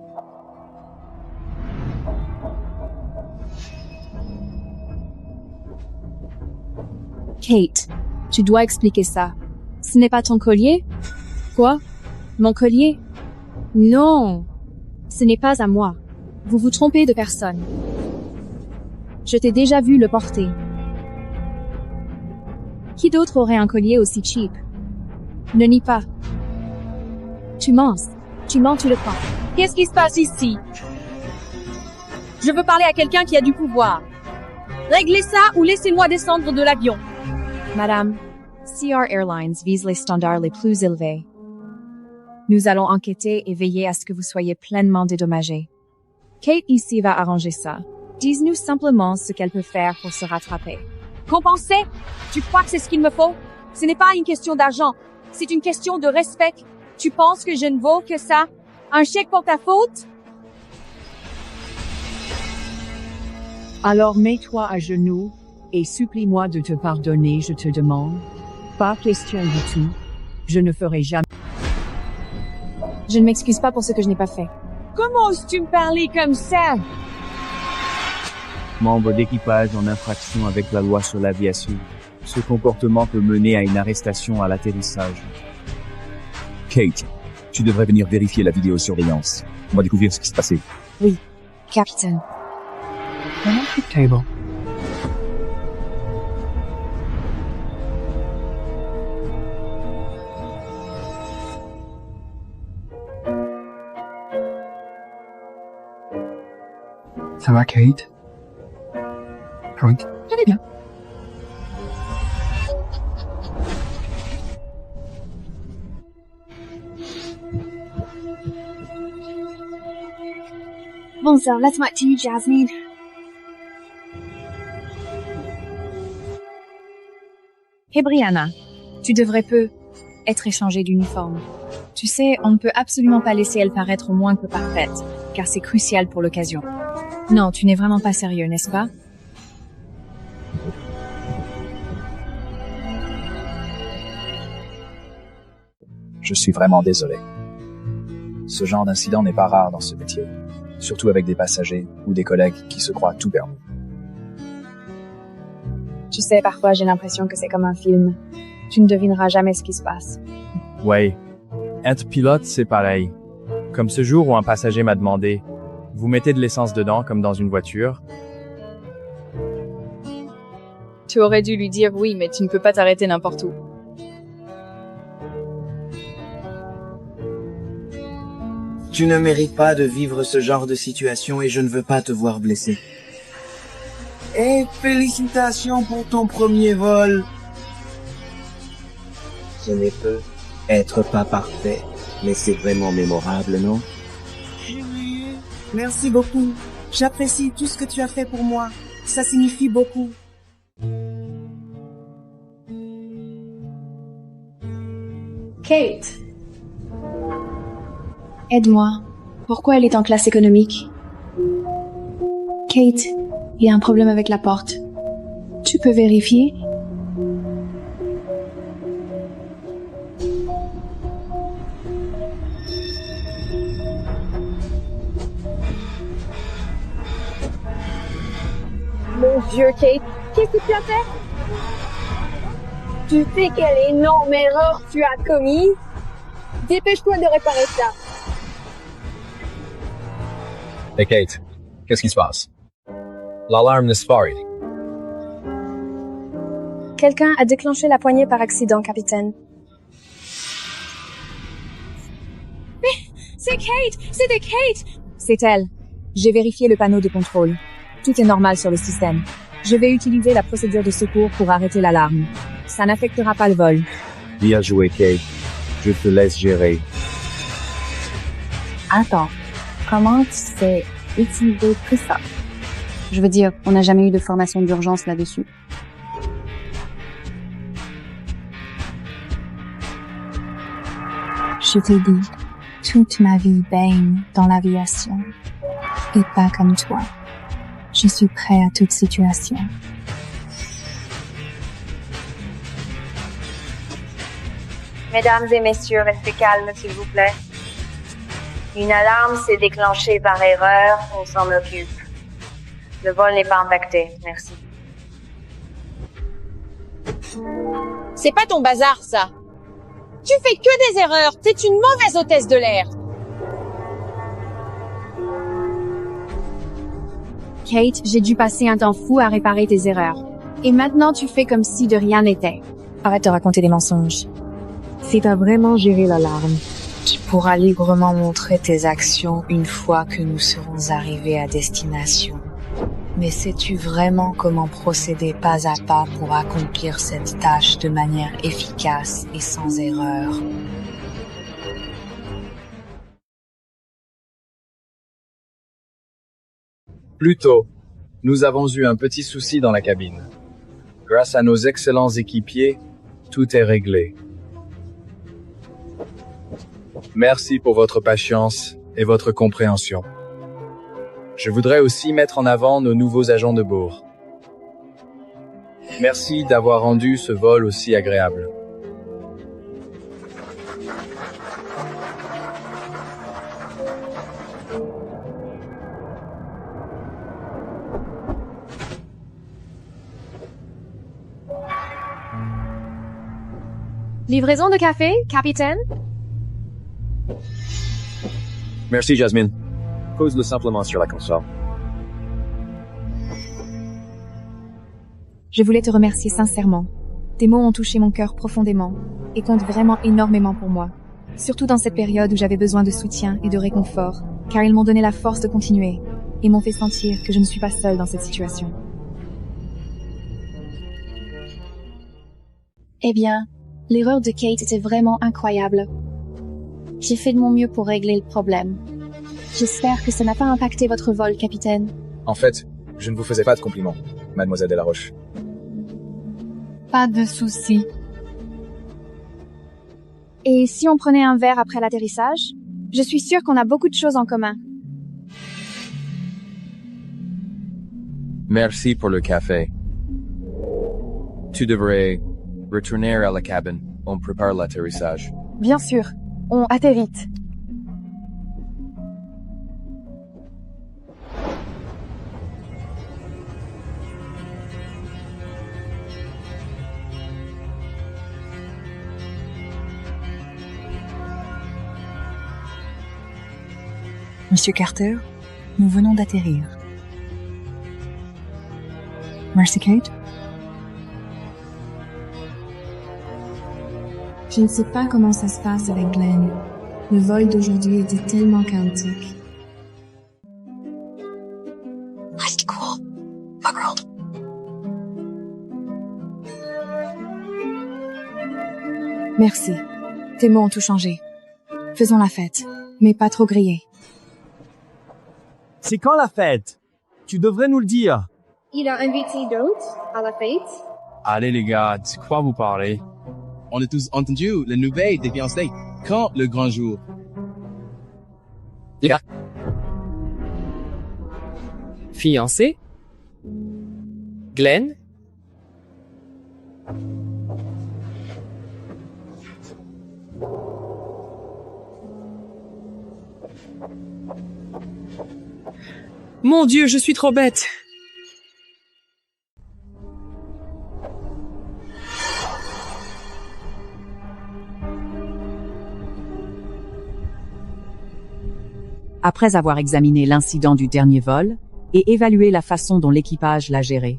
S6: Kate, tu dois expliquer ça. Ce n'est pas ton collier? Quoi? Mon collier? Non! Ce n'est pas à moi. Vous vous trompez de personne. Je t'ai déjà vu le porter. Qui d'autre aurait un collier aussi cheap? Ne nie pas. Tu mens. Tu mens, tu le crois.
S10: Qu'est-ce qui se passe ici? Je veux parler à quelqu'un qui a du pouvoir. Réglez ça ou laissez-moi descendre de l'avion.
S6: Madame, CR Airlines vise les standards les plus élevés. Nous allons enquêter et veiller à ce que vous soyez pleinement dédommagés. Kate ici va arranger ça. Dis-nous simplement ce qu'elle peut faire pour se rattraper.
S10: Compenser? Tu crois que c'est ce qu'il me faut? Ce n'est pas une question d'argent. C'est une question de respect. Tu penses que je ne vaux que ça? Un chèque pour ta faute?
S23: Alors mets-toi à genoux et supplie-moi de te pardonner, je te demande. Pas question du tout. Je ne ferai jamais.
S6: Je ne m'excuse pas pour ce que je n'ai pas fait.
S10: Comment oses-tu me parler comme ça?
S12: Membre d'équipage en infraction avec la loi sur l'aviation. Ce comportement peut mener à une arrestation à l'atterrissage.
S3: Kate, tu devrais venir vérifier la vidéosurveillance. On va découvrir ce qui s'est passé.
S6: Oui, capitaine.
S23: Table.
S24: Ça va, Kate? Oui.
S14: Je vais bien.
S10: Bon sang, laisse-moi te Jasmine.
S6: Hey Brianna, tu devrais être échangée d'uniforme. Tu sais, on ne peut absolument pas laisser elle paraître au moins que parfaite, car c'est crucial pour l'occasion. Non, tu n'es vraiment pas sérieux, n'est-ce pas?
S3: Je suis vraiment désolé. Ce genre d'incident n'est pas rare dans ce métier, surtout avec des passagers ou des collègues qui se croient tout permis.
S6: Tu sais, parfois j'ai l'impression que c'est comme un film. Tu ne devineras jamais ce qui se passe.
S12: Ouais. Être pilote, c'est pareil. Comme ce jour où un passager m'a demandé « Vous mettez de l'essence dedans comme dans une voiture ?»
S20: Tu aurais dû lui dire oui, mais tu ne peux pas t'arrêter n'importe où.
S2: Tu ne mérites pas de vivre ce genre de situation et je ne veux pas te voir blessé. Et félicitations pour ton premier vol. Ce ne peut être pas parfait, mais c'est vraiment mémorable, non? Merci beaucoup. J'apprécie tout ce que tu as fait pour moi. Ça signifie beaucoup.
S7: Kate. Aide-moi. Pourquoi elle est en classe économique? Kate, il y a un problème avec la porte. Tu peux vérifier?
S10: Mon Dieu, Kate, qu'est-ce que tu as fait? Tu sais quelle énorme erreur tu as commise? Dépêche-toi de réparer ça.
S3: Hey Kate, qu'est-ce qui se passe? L'alarme ne se pas arrêtée.
S20: Quelqu'un a déclenché la poignée par accident, capitaine.
S7: Mais c'est Kate! C'était Kate! C'est elle. J'ai vérifié le panneau de contrôle. Tout est normal sur le système. Je vais utiliser la procédure de secours pour arrêter l'alarme. Ça n'affectera pas le vol.
S4: Bien joué, Kate. Je te laisse gérer.
S15: Attends, comment tu sais utiliser tout ça? Je veux dire, on n'a jamais eu de formation d'urgence là-dessus. Je t'ai dit, toute ma vie baigne dans l'aviation. Et pas comme toi. Je suis prêt à toute situation.
S13: Mesdames et messieurs, restez calmes, s'il vous plaît. Une alarme s'est déclenchée par erreur, on s'en occupe. Le vol n'est pas impacté, merci.
S14: C'est pas ton bazar, ça. Tu fais que des erreurs, t'es une mauvaise hôtesse de l'air.
S7: Kate, j'ai dû passer un temps fou à réparer tes erreurs. Et maintenant, tu fais comme si de rien n'était.
S15: Arrête de raconter des mensonges. Si t'as vraiment géré l'alarme, tu pourras librement montrer tes actions une fois que nous serons arrivés à destination. Mais sais-tu vraiment comment procéder pas à pas pour accomplir cette tâche de manière efficace et sans erreur?
S3: Plus tôt, nous avons eu un petit souci dans la cabine. Grâce à nos excellents équipiers, tout est réglé. Merci pour votre patience et votre compréhension. Je voudrais aussi mettre en avant nos nouveaux agents de bord. Merci d'avoir rendu ce vol aussi agréable.
S6: Livraison de café, capitaine?
S3: Merci, Jasmine. Pose-le simplement sur la console.
S7: Je voulais te remercier sincèrement. Tes mots ont touché mon cœur profondément et comptent vraiment énormément pour moi. Surtout dans cette période où j'avais besoin de soutien et de réconfort, car ils m'ont donné la force de continuer et m'ont fait sentir que je ne suis pas seule dans cette situation.
S15: Eh bien, l'erreur de Kate était vraiment incroyable. J'ai fait de mon mieux pour régler le problème. J'espère que ça n'a pas impacté votre vol, capitaine.
S3: En fait, je ne vous faisais pas de compliments, mademoiselle Delaroche.
S15: Pas de souci.
S7: Et si on prenait un verre après l'atterrissage? Je suis sûre qu'on a beaucoup de choses en commun.
S12: Merci pour le café. Tu devrais retourner à la cabine. On prépare l'atterrissage.
S20: Bien sûr, on atterrit vite.
S18: Monsieur Carter, nous venons d'atterrir. Merci, Kate.
S8: Je ne sais pas comment ça se passe avec Glenn,
S18: Le vol d'aujourd'hui était tellement chaotique.
S15: Reste cool. Fuck world.
S18: Merci. Tes mots ont tout changé. Faisons la fête, mais pas trop grillée.
S12: C'est quand la fête? Tu devrais nous le dire.
S10: Il a invité d'autres à la fête.
S12: Allez les gars, de quoi vous parlez?
S9: On a tous entendu la nouvelle des fiancés. Quand le grand jour?
S16: Les gars. Fiancé? Glenn? Mon Dieu, je suis trop bête.
S23: Après avoir examiné l'incident du dernier vol et évalué la façon dont l'équipage l'a géré,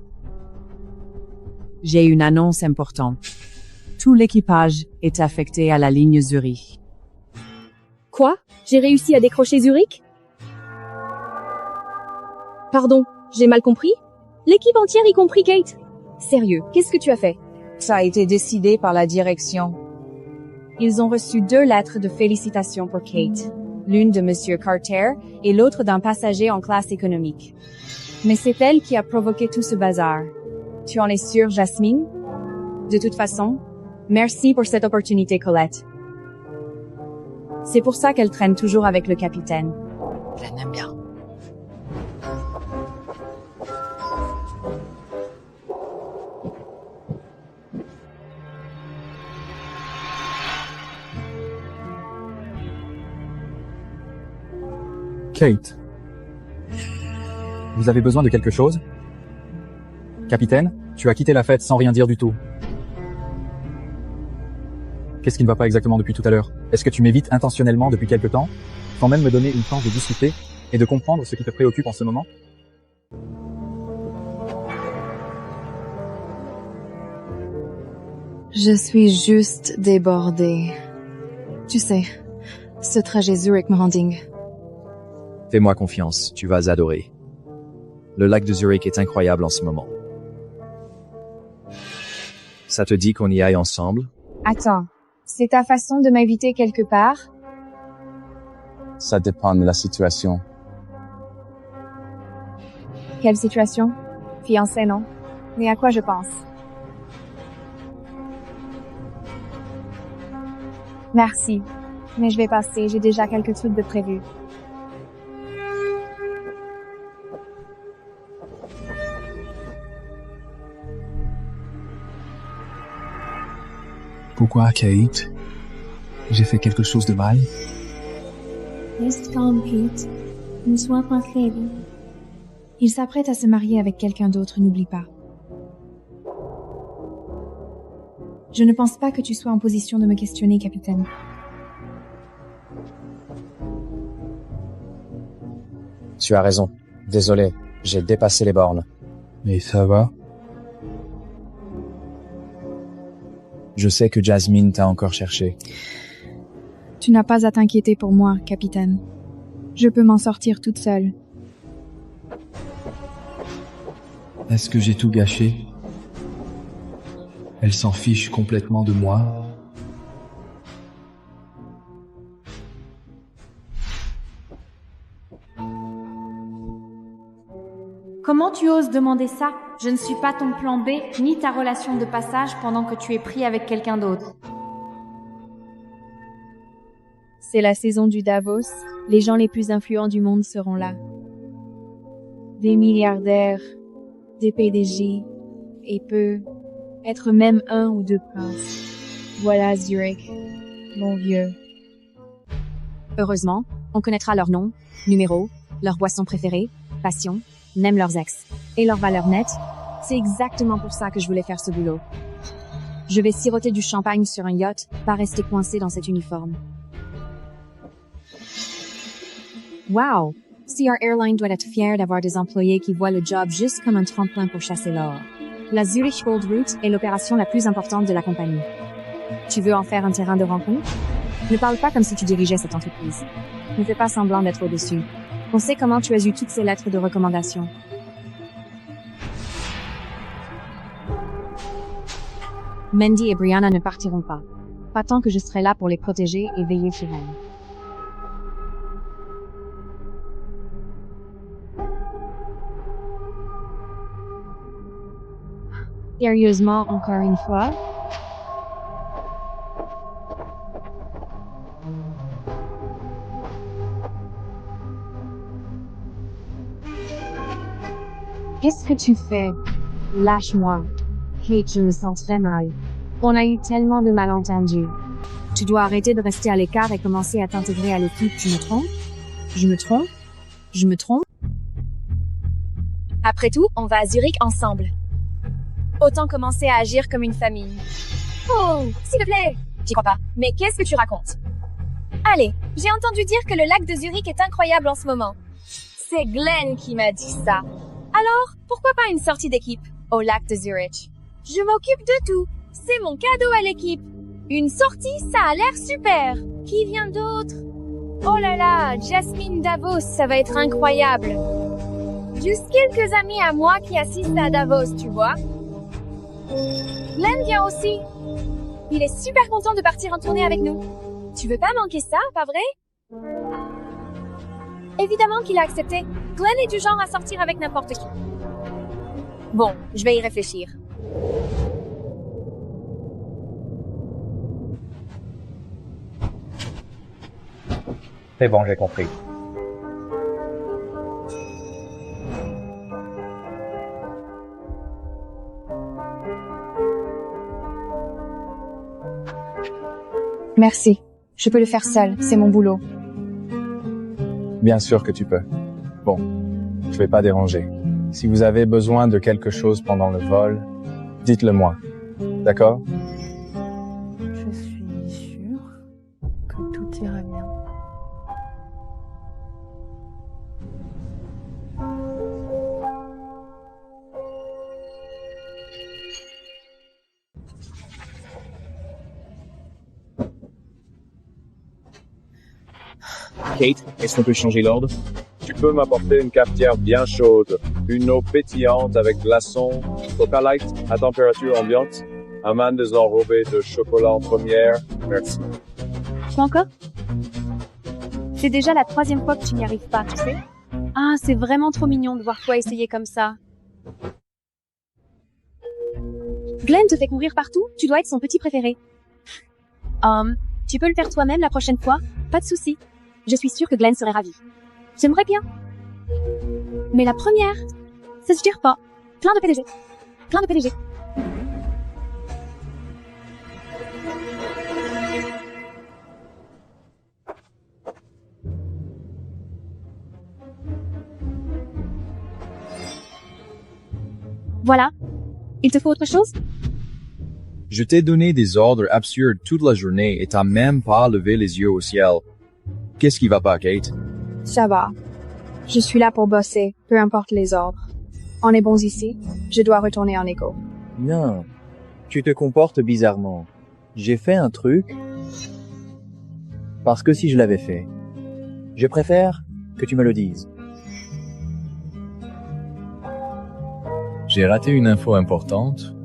S23: j'ai une annonce importante. Tout l'équipage est affecté à la ligne Zurich.
S6: Quoi? J'ai réussi à décrocher Zurich? Pardon, j'ai mal compris? L'équipe entière, y compris Kate? Sérieux, qu'est-ce que tu as fait?
S18: Ça a été décidé par la direction. Ils ont reçu 2 lettres de félicitations pour Kate. L'une de Monsieur Carter et l'autre d'un passager en classe économique. Mais c'est elle qui a provoqué tout ce bazar. Tu en es sûre, Jasmine? De toute façon, merci pour cette opportunité, Colette. C'est pour ça qu'elle traîne toujours avec le capitaine.
S15: Je l'aime bien.
S3: Kate. Vous avez besoin de quelque chose? Capitaine, tu as quitté la fête sans rien dire du tout. Qu'est-ce qui ne va pas exactement depuis tout à l'heure? Est-ce que tu m'évites intentionnellement depuis quelque temps, sans même me donner une chance de discuter et de comprendre ce qui te préoccupe en ce moment?
S18: Je suis juste débordée. Tu sais, ce trajet Zurich me rend dingue.
S3: Fais-moi confiance, tu vas adorer. Le lac de Zurich est incroyable en ce moment. Ça te dit qu'on y aille ensemble?
S18: Attends, c'est ta façon de m'inviter quelque part?
S4: Ça dépend de la situation.
S18: Quelle situation? Fiancé, non? Mais à quoi je pense? Merci, mais je vais passer, j'ai déjà quelques trucs de prévus.
S24: Pourquoi, Kate? J'ai fait quelque chose de mal?
S18: Reste calme, Kate. Ne sois pas crédule. Il s'apprête à se marier avec quelqu'un d'autre, n'oublie pas. Je ne pense pas que tu sois en position de me questionner, capitaine.
S3: Tu as raison. Désolé, j'ai dépassé les bornes.
S24: Mais ça va?
S3: Je sais que Jasmine t'a encore cherché.
S18: Tu n'as pas à t'inquiéter pour moi, capitaine. Je peux m'en sortir toute seule.
S24: Est-ce que j'ai tout gâché? Elle s'en fiche complètement de moi.
S17: Comment tu oses demander ça? Je ne suis pas ton plan B, ni ta relation de passage pendant que tu es pris avec quelqu'un d'autre.
S18: C'est la saison du Davos. Les gens les plus influents du monde seront là. Des milliardaires, des PDG, et être même 1 ou 2 princes. Voilà Zurich, mon vieux.
S8: Heureusement, on connaîtra leurs noms, numéros, leurs boissons préférées, passions, même leurs ex.
S18: Et leurs valeurs nettes. C'est exactement pour ça que je voulais faire ce boulot. Je vais siroter du champagne sur un yacht, pas rester coincé dans cet uniforme. Wow! CR Airlines doit être fier d'avoir des employés qui voient le job juste comme un tremplin pour chasser l'or. La Zurich Gold Route est l'opération la plus importante de la compagnie. Tu veux en faire un terrain de rencontre?
S8: Ne parle pas comme si tu dirigeais cette entreprise. Ne fais pas semblant d'être au-dessus. On sait comment tu as eu toutes ces lettres de recommandation. Mandy et Brianna ne partiront pas. Pas tant que je serai là pour les protéger et veiller sur elles. Sérieusement, encore une fois? Qu'est-ce que tu fais? Lâche-moi. Kate, je me sens très mal. On a eu tellement de malentendus. Tu dois arrêter de rester à l'écart et commencer à t'intégrer à l'équipe. Tu me trompes? Je me trompe? Je me trompe?
S6: Après tout, on va à Zurich ensemble. Autant commencer à agir comme une famille. Oh, s'il te plaît. J'y crois pas. Mais qu'est-ce que tu racontes? Allez, j'ai entendu dire que le lac de Zurich est incroyable en ce moment. C'est Glenn qui m'a dit ça. Alors, pourquoi pas une sortie d'équipe au lac de Zurich? Je m'occupe de tout. C'est mon cadeau à l'équipe. Une sortie, ça a l'air super. Qui vient d'autre? Oh là là, Jasmine Davos, ça va être incroyable. Juste quelques amis à moi qui assistent à Davos, tu vois. Glenn vient aussi. Il est super content de partir en tournée avec nous. Tu veux pas manquer ça, pas vrai? Évidemment qu'il a accepté. Glenn est du genre à sortir avec n'importe qui. Bon, je vais y réfléchir.
S5: C'est bon, j'ai compris.
S20: Merci. Je peux le faire seul, c'est mon boulot.
S3: Bien sûr que tu peux. Bon, je vais pas déranger. Si vous avez besoin de quelque chose pendant le vol, dites-le moi. D'accord?
S10: Je suis sûre que tout ira bien.
S12: Kate, est-ce qu'on peut changer l'ordre?
S11: Tu peux m'apporter une cafetière bien chaude, une eau pétillante avec glaçons, Coca Light à température ambiante, amandes enrobées de chocolat en première, merci.
S6: Quoi encore? C'est déjà la 3e fois que tu n'y arrives pas, tu sais? Ah, c'est vraiment trop mignon de voir toi essayer comme ça. Glenn te fait courir partout, tu dois être son petit préféré. Tu peux le faire toi-même la prochaine fois? Pas de souci. Je suis sûre que Glenn serait ravi. J'aimerais bien. Mais la première, ça se gère pas. Plein de PDG. Plein de PDG. Voilà. Il te faut autre chose?
S12: Je t'ai donné des ordres absurdes toute la journée et t'as même pas levé les yeux au ciel. Qu'est-ce qui va pas, Kate?
S20: Ça va. Je suis là pour bosser, peu importe les ordres. On est bons ici, je dois retourner en écho.
S19: Non, tu te comportes bizarrement. J'ai fait un truc parce que si je l'avais fait, je préfère que tu me le dises.
S21: J'ai raté une info importante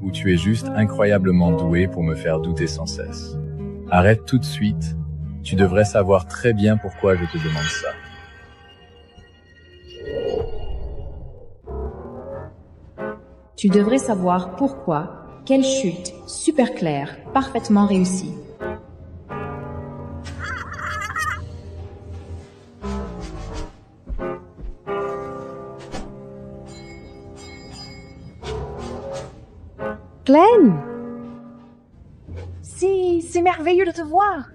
S21: ou tu es juste incroyablement doué pour me faire douter sans cesse. Arrête tout de suite. Tu devrais savoir très bien pourquoi je te demande ça.
S18: Tu devrais savoir pourquoi. Quelle chute, super claire, parfaitement réussie.
S14: Glenn! C'est merveilleux de te voir.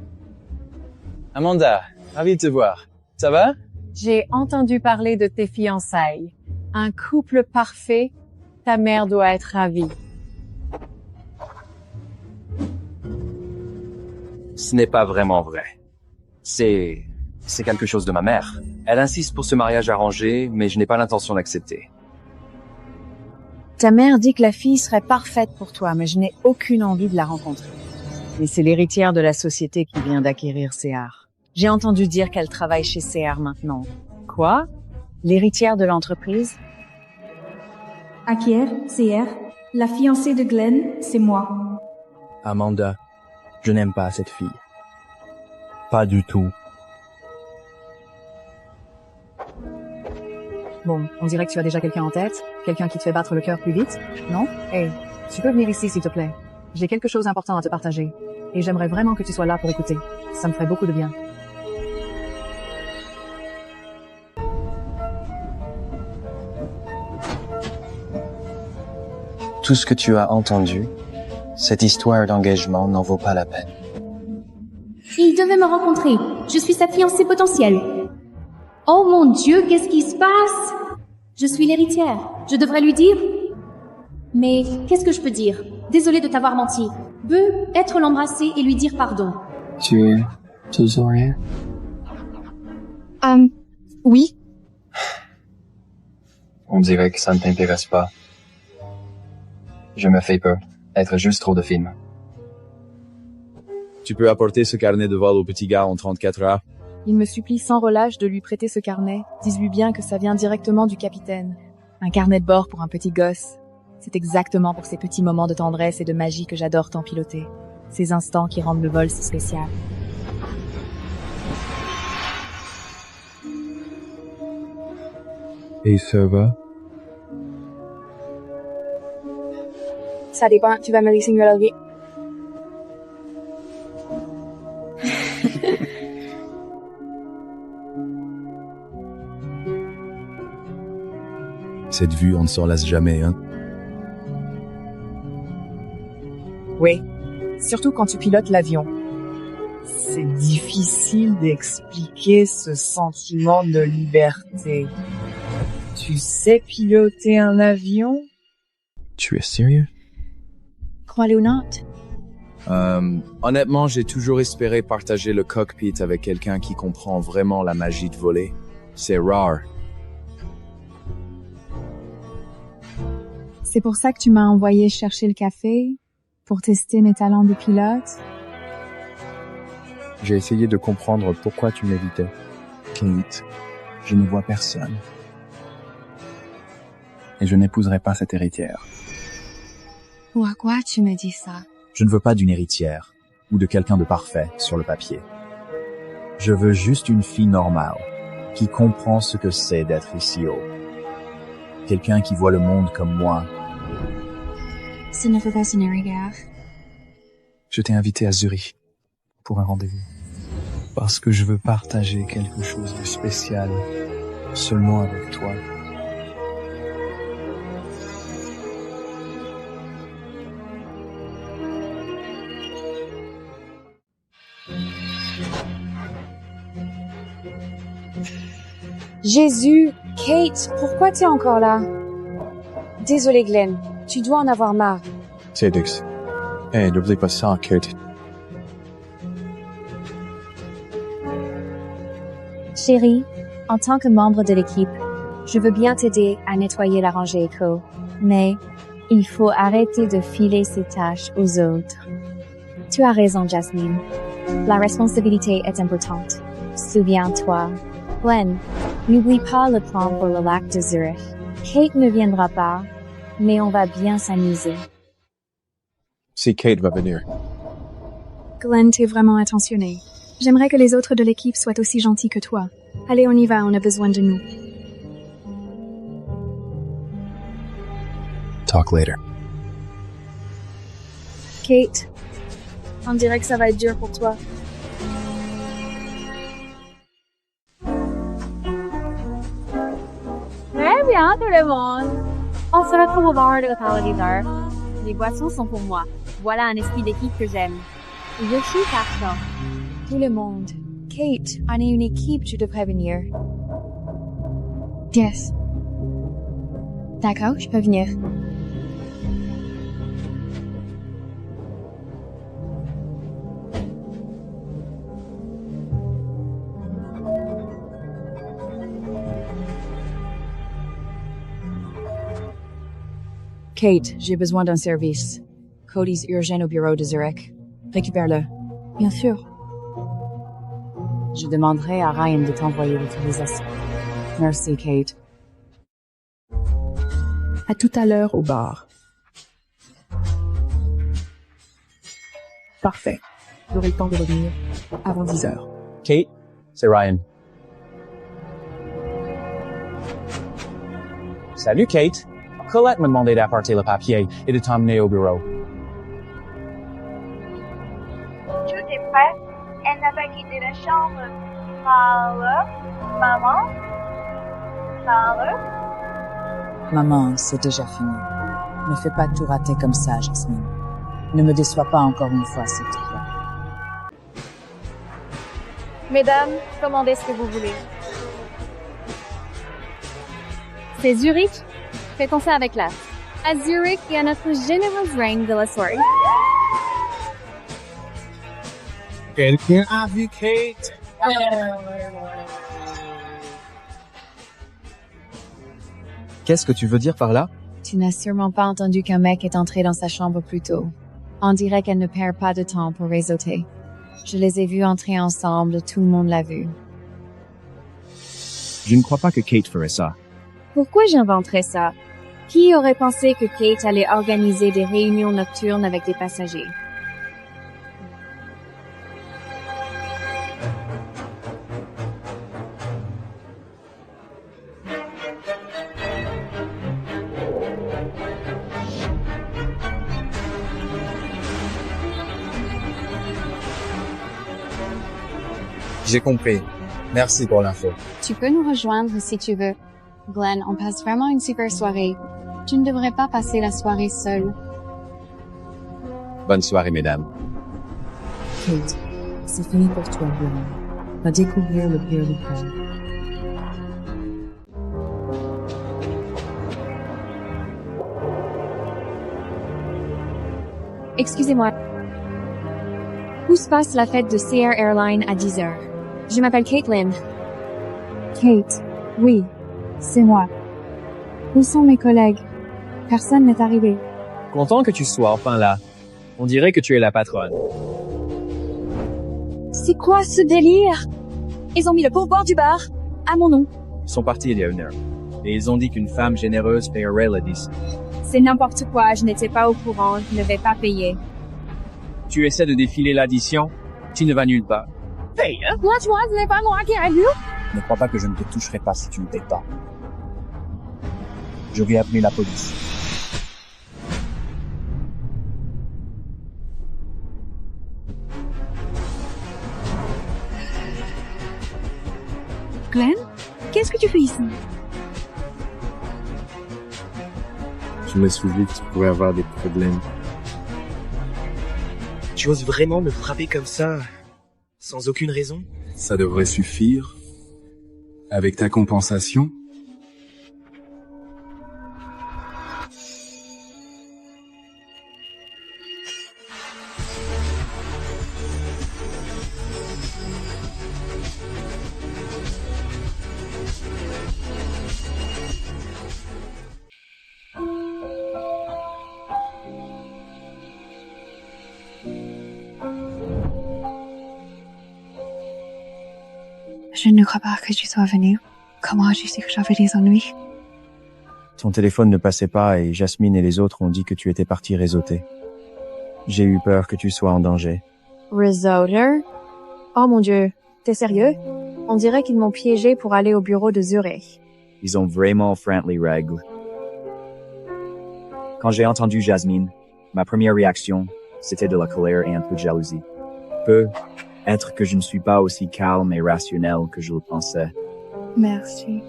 S3: Amanda, ravi de te voir. Ça va?
S14: J'ai entendu parler de tes fiançailles. Un couple parfait. Ta mère doit être ravie.
S4: Ce n'est pas vraiment vrai. C'est quelque chose de ma mère. Elle insiste pour ce mariage arrangé, mais je n'ai pas l'intention d'accepter.
S15: Ta mère dit que la fille serait parfaite pour toi, mais je n'ai aucune envie de la rencontrer.
S18: Et c'est l'héritière de la société qui vient d'acquérir CR. J'ai entendu dire qu'elle travaille chez CR maintenant. Quoi? L'héritière de l'entreprise?
S10: Akier, CR, la fiancée de Glenn, c'est moi.
S24: Amanda, je n'aime pas cette fille. Pas du tout.
S18: Bon, on dirait que tu as déjà quelqu'un en tête. Quelqu'un qui te fait battre le cœur plus vite, non? Hey, tu peux venir ici s'il te plaît. J'ai quelque chose d'important à te partager. Et j'aimerais vraiment que tu sois là pour écouter. Ça me ferait beaucoup de bien.
S1: Tout ce que tu as entendu, cette histoire d'engagement n'en vaut pas la peine.
S17: Il devait me rencontrer. Je suis sa fiancée potentielle. Oh mon Dieu, qu'est-ce qui se passe? Je suis l'héritière. Je devrais lui dire? Mais qu'est-ce que je peux dire? Désolée de t'avoir menti. Veux être l'embrasser et lui dire pardon.
S24: Tu es toujours rien?
S20: Oui.
S1: On dirait que ça ne t'intéresse pas. Je me fais peur. Être juste trop de films.
S12: Tu peux apporter ce carnet de vol au petit gars en 34 heures?
S6: Il me supplie sans relâche de lui prêter ce carnet. Dis-lui bien que ça vient directement du capitaine. Un carnet de bord pour un petit gosse. C'est exactement pour ces petits moments de tendresse et de magie que j'adore tant piloter. Ces instants qui rendent le vol si spécial.
S24: Et ça va?
S20: Ça dépend, tu vas me laisser me lever.
S21: Cette vue, on ne s'en lasse jamais, hein?
S18: Oui, surtout quand tu pilotes l'avion. C'est difficile d'expliquer ce sentiment de liberté. Tu sais piloter un avion?
S12: Tu es sérieux?
S6: Crois-le ou non?
S12: Honnêtement, j'ai toujours espéré partager le cockpit avec quelqu'un qui comprend vraiment la magie de voler. C'est rare.
S6: C'est pour ça que tu m'as envoyé chercher le café? Pour tester mes talents de pilote?
S3: J'ai essayé de comprendre pourquoi tu m'évitais. Kate, je ne vois personne. Et je n'épouserai pas cette héritière.
S15: Pourquoi tu me dis ça?
S12: Je ne veux pas d'une héritière, ou de quelqu'un de parfait sur le papier. Je veux juste une fille normale, qui comprend ce que c'est d'être ici haut. Quelqu'un qui voit le monde comme moi.
S15: Ce ne fait pas une rigueur.
S24: Je t'ai invité à Zurich pour un rendez-vous. Parce que je veux partager quelque chose de spécial seulement avec toi.
S14: Jésus, Kate, pourquoi t'es encore là? Désolé Glenn, tu dois en avoir marre.
S3: C'est Dix. Hey, n'oublie pas ça, Kate.
S6: Chérie, en tant que membre de l'équipe, je veux bien t'aider à nettoyer la rangée éco, mais il faut arrêter de filer ces tâches aux autres. Tu as raison, Jasmine. La responsabilité est importante. Souviens-toi. Glenn, n'oublie pas le plan pour le lac de Zurich. Kate ne viendra pas, mais on va bien s'amuser.
S3: Si Kate va venir.
S6: Glenn, t'es vraiment attentionné. J'aimerais que les autres de l'équipe soient aussi gentils que toi. Allez, on y va, on a besoin de nous.
S3: Talk later.
S6: Kate, on dirait que ça va être dur pour toi.
S2: Très bien, tout le monde. On se retrouve au bar de Catalyzer. Les boissons sont pour moi. Voilà un esprit d'équipe que j'aime. Je suis partant.
S6: Tout le monde. Kate, on est une équipe, tu devrais venir.
S15: Yes.
S6: D'accord, je peux venir.
S18: Kate, j'ai besoin d'un service. Cody's urgent au bureau de Zurich.
S15: Récupère-le. Bien sûr. Je demanderai à Ryan de t'envoyer l'utilisation. Merci, Kate.
S16: À tout à l'heure au bar. Parfait. J'aurai le temps de revenir avant 10 heures.
S3: Kate, c'est Ryan. Salut, Kate. Colette m'a demandé d'apporter le papier et de t'emmener au bureau.
S7: Tout est prêt. Elle n'a pas quitté la chambre. Charlotte? Maman? Charlotte?
S15: Maman, c'est déjà fini. Ne fais pas tout rater comme ça, Jasmine. Ne me déçois pas encore une fois, s'il te plaît.
S2: Mesdames, commandez ce que vous voulez. C'est Zurich? Faites-on ça avec classe. À Zurich, il y a notre généreuse reine de la soirée.
S3: Quelqu'un a vu Kate?
S12: Qu'est-ce que tu veux dire par là?
S15: Tu n'as sûrement pas entendu qu'un mec est entré dans sa chambre plus tôt. On dirait qu'elle ne perd pas de temps pour réseauter. Je les ai vus entrer ensemble, tout le monde l'a vu.
S12: Je ne crois pas que Kate ferait ça.
S2: Pourquoi j'inventerais ça? Qui aurait pensé que Kate allait organiser des réunions nocturnes avec des passagers?
S3: J'ai compris. Merci pour l'info.
S14: Tu peux nous rejoindre si tu veux. Glenn, on passe vraiment une super soirée. Tu ne devrais pas passer la soirée seule.
S12: Bonne soirée, mesdames.
S15: Kate, c'est fini pour toi, Glenn. Va découvrir le pire du corps.
S2: Excusez-moi. Où se passe la fête de CR Airline à 10 heures? Je m'appelle Caitlin.
S10: Kate, oui, c'est moi. Où sont mes collègues? Personne n'est arrivé.
S12: Content que tu sois enfin là. On dirait que tu es la patronne.
S10: C'est quoi ce délire? Ils ont mis le pourboire du bar à mon nom.
S12: Ils sont partis il y a une heure. Et ils ont dit qu'une femme généreuse paierait l'addition.
S2: C'est n'importe quoi, je n'étais pas au courant, je ne vais pas payer.
S12: Tu essaies de défiler l'addition, tu ne vas nulle part.
S2: Paye? Moi, tu vois, ce n'est pas moi qui ai vu.
S4: Ne crois pas que je ne te toucherai pas si tu ne payes pas. Je vais appeler la police.
S10: Glenn, qu'est-ce que tu fais ici?
S21: Je me suis dit que tu pourrais avoir des problèmes.
S9: Tu oses vraiment me frapper comme ça, sans aucune raison?
S21: Ça devrait suffire. Avec ta compensation.
S10: Je ne crois pas que tu sois venu. Comment j'ai su que j'avais des ennuis?
S12: Ton téléphone ne passait pas et Jasmine et les autres ont dit que tu étais parti réseauter. J'ai eu peur que tu sois en danger.
S2: Réseauter? Oh mon Dieu, t'es sérieux? On dirait qu'ils m'ont piégé pour aller au bureau de Zurich.
S12: Ils ont vraiment enfreint les règles. Quand j'ai entendu Jasmine, ma première réaction, c'était de la colère et un peu de jalousie. Peut-être que je ne suis pas aussi calme et rationnel que je le pensais.
S10: Merci.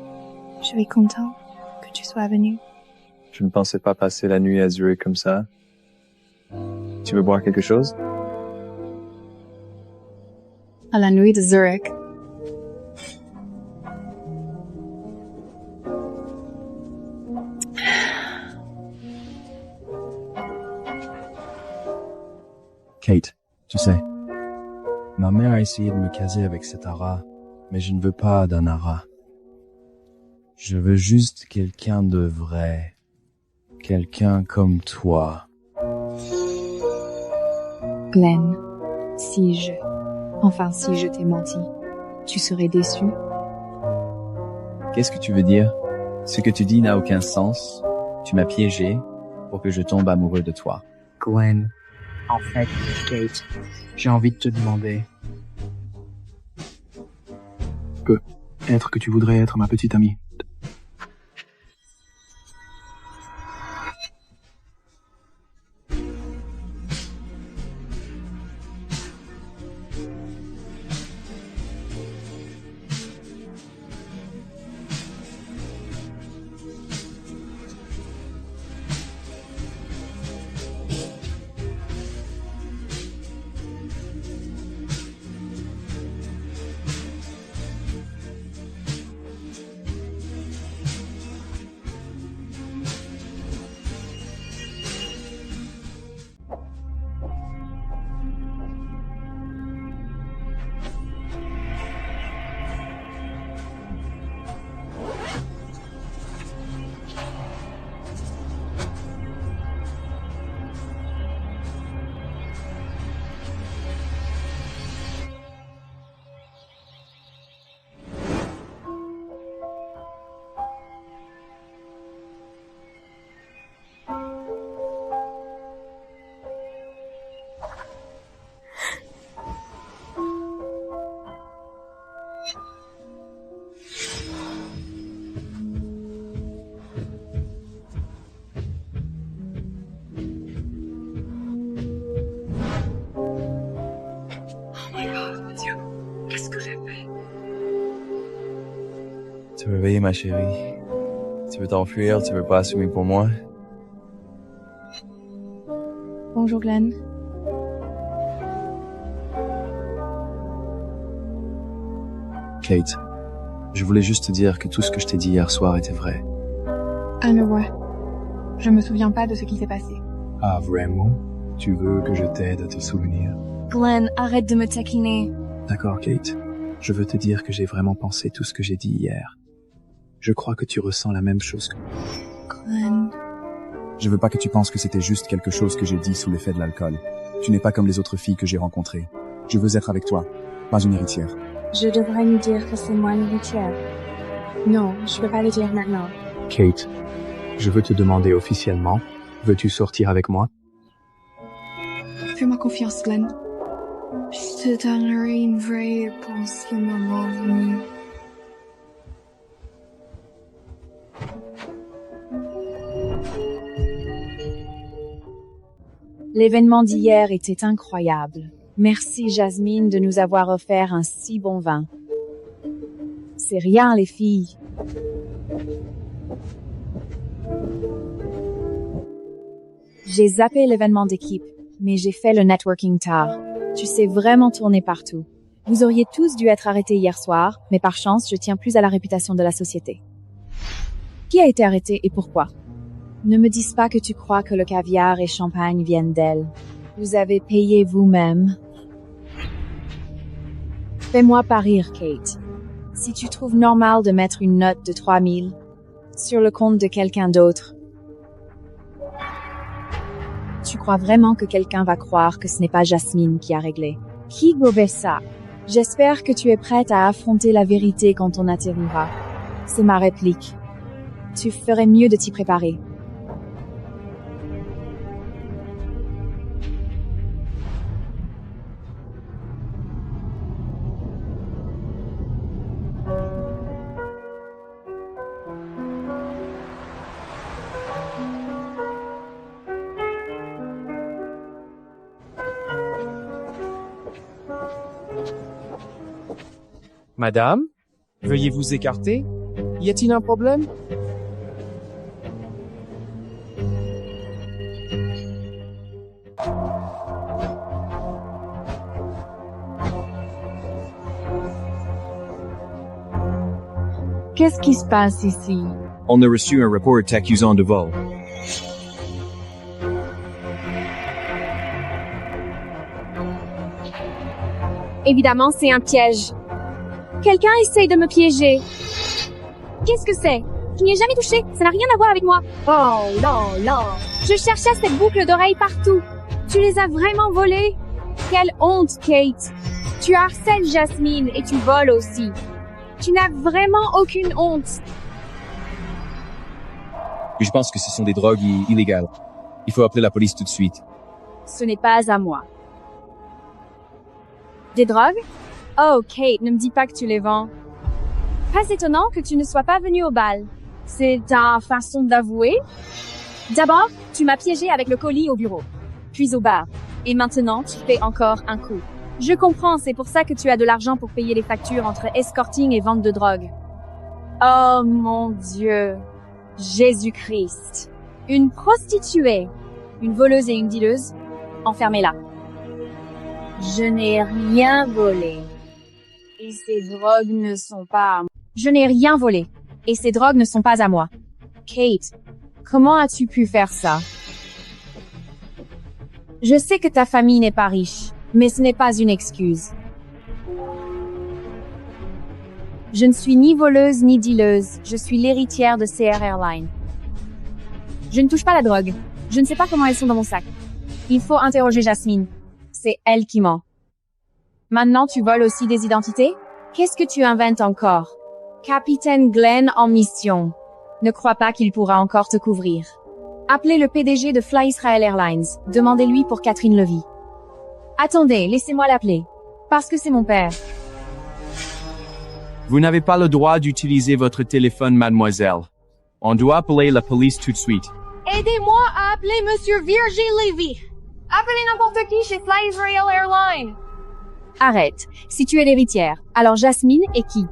S10: Je suis content que tu sois venu.
S1: Je ne pensais pas passer la nuit à Zurich comme ça. Tu veux boire quelque chose?
S14: À la nuit de Zurich.
S12: Kate, tu sais, ma mère a essayé de me caser avec cet Ara, mais je ne veux pas d'un Ara. Je veux juste quelqu'un de vrai. Quelqu'un comme toi.
S15: Glenn, Si je t'ai menti, tu serais déçu?
S24: Qu'est-ce que tu veux dire? Ce que tu dis n'a aucun sens. Tu m'as piégé pour que je tombe amoureux de toi.
S16: Glenn, en fait, Kate, j'ai envie de te demander. Peut-être que tu voudrais être ma petite amie.
S24: Tu veux veiller, ma chérie. Tu veux t'enfuir, tu veux pas assumer pour moi.
S15: Bonjour Glenn.
S24: Kate, je voulais juste te dire que tout ce que je t'ai dit hier soir était vrai.
S20: Elle me voit. Je me souviens pas de ce qui s'est passé.
S24: Ah, vraiment? Tu veux que je t'aide à te souvenir?
S15: Glenn, arrête de me taquiner.
S24: D'accord, Kate. Je veux te dire que j'ai vraiment pensé tout ce que j'ai dit hier. Je crois que tu ressens la même chose que moi.
S15: Glenn.
S24: Je veux pas que tu penses que c'était juste quelque chose que j'ai dit sous l'effet de l'alcool. Tu n'es pas comme les autres filles que j'ai rencontrées. Je veux être avec toi, pas une héritière.
S15: Je devrais lui dire que c'est moi l'héritière.
S20: Non, je peux pas le dire maintenant.
S16: Kate, je veux te demander officiellement, veux-tu sortir avec moi?
S20: Fais-moi confiance, Glenn. Je te donnerai une vraie réponse le moment venu.
S18: L'événement d'hier était incroyable. Merci Jasmine de nous avoir offert un si bon vin. C'est rien les filles. J'ai zappé l'événement d'équipe, mais j'ai fait le networking tard. Tu sais vraiment tourner partout. Vous auriez tous dû être arrêtés hier soir, mais par chance, je tiens plus à la réputation de la société. Qui a été arrêté et pourquoi? Ne me dis pas que tu crois que le caviar et champagne viennent d'elle. Vous avez payé vous-même. Fais-moi pas rire, Kate. Si tu trouves normal de mettre une note de 3000 sur le compte de quelqu'un d'autre, tu crois vraiment que quelqu'un va croire que ce n'est pas Jasmine qui a réglé? Qui gobait ça? J'espère que tu es prête à affronter la vérité quand on atterrira. C'est ma réplique. Tu ferais mieux de t'y préparer.
S12: Madame, veuillez vous écarter. Y a-t-il un problème?
S15: Qu'est-ce qui se passe ici?
S8: On a reçu un rapport t'accusant de vol.
S2: Évidemment, c'est un piège. Quelqu'un essaye de me piéger. Qu'est-ce que c'est? Je n'y ai jamais touché, ça n'a rien à voir avec moi. Oh là là. Je cherchais cette boucle d'oreille partout. Tu les as vraiment volées? Quelle honte, Kate! Tu harcèles Jasmine et tu voles aussi. Tu n'as vraiment aucune honte.
S8: Je pense que ce sont des drogues illégales. Il faut appeler la police tout de suite.
S2: Ce n'est pas à moi. Des drogues? Oh, Kate, ne me dis pas que tu les vends. Pas étonnant que tu ne sois pas venue au bal. C'est ta façon d'avouer? D'abord, tu m'as piégé avec le colis au bureau, puis au bar. Et maintenant, tu fais encore un coup. Je comprends, c'est pour ça que tu as de l'argent pour payer les factures entre escorting et vente de drogue. Oh mon Dieu. Jésus-Christ. Une prostituée, une voleuse et une dealeuse, enfermez-la. Je n'ai rien volé. Et ces drogues ne sont pas à moi. Je n'ai rien volé. Et ces drogues ne sont pas à moi. Kate, comment as-tu pu faire ça? Je sais que ta famille n'est pas riche, mais ce n'est pas une excuse. Je ne suis ni voleuse ni dealeuse, je suis l'héritière de CR Airlines. Je ne touche pas la drogue. Je ne sais pas comment elles sont dans mon sac. Il faut interroger Jasmine. C'est elle qui ment. Maintenant, tu voles aussi des identités? Qu'est-ce que tu inventes encore? Capitaine Glenn en mission. Ne crois pas qu'il pourra encore te couvrir. Appelez le PDG de Fly Israel Airlines. Demandez-lui pour Catherine Levy. Attendez, laissez-moi l'appeler. Parce que c'est mon père.
S12: Vous n'avez pas le droit d'utiliser votre téléphone, mademoiselle. On doit appeler la police tout de suite.
S2: Aidez-moi à appeler Monsieur Virgil Levy. Appelez n'importe qui chez Fly Israel Airlines. Arrête. Si tu es l'héritière, alors Jasmine est qui?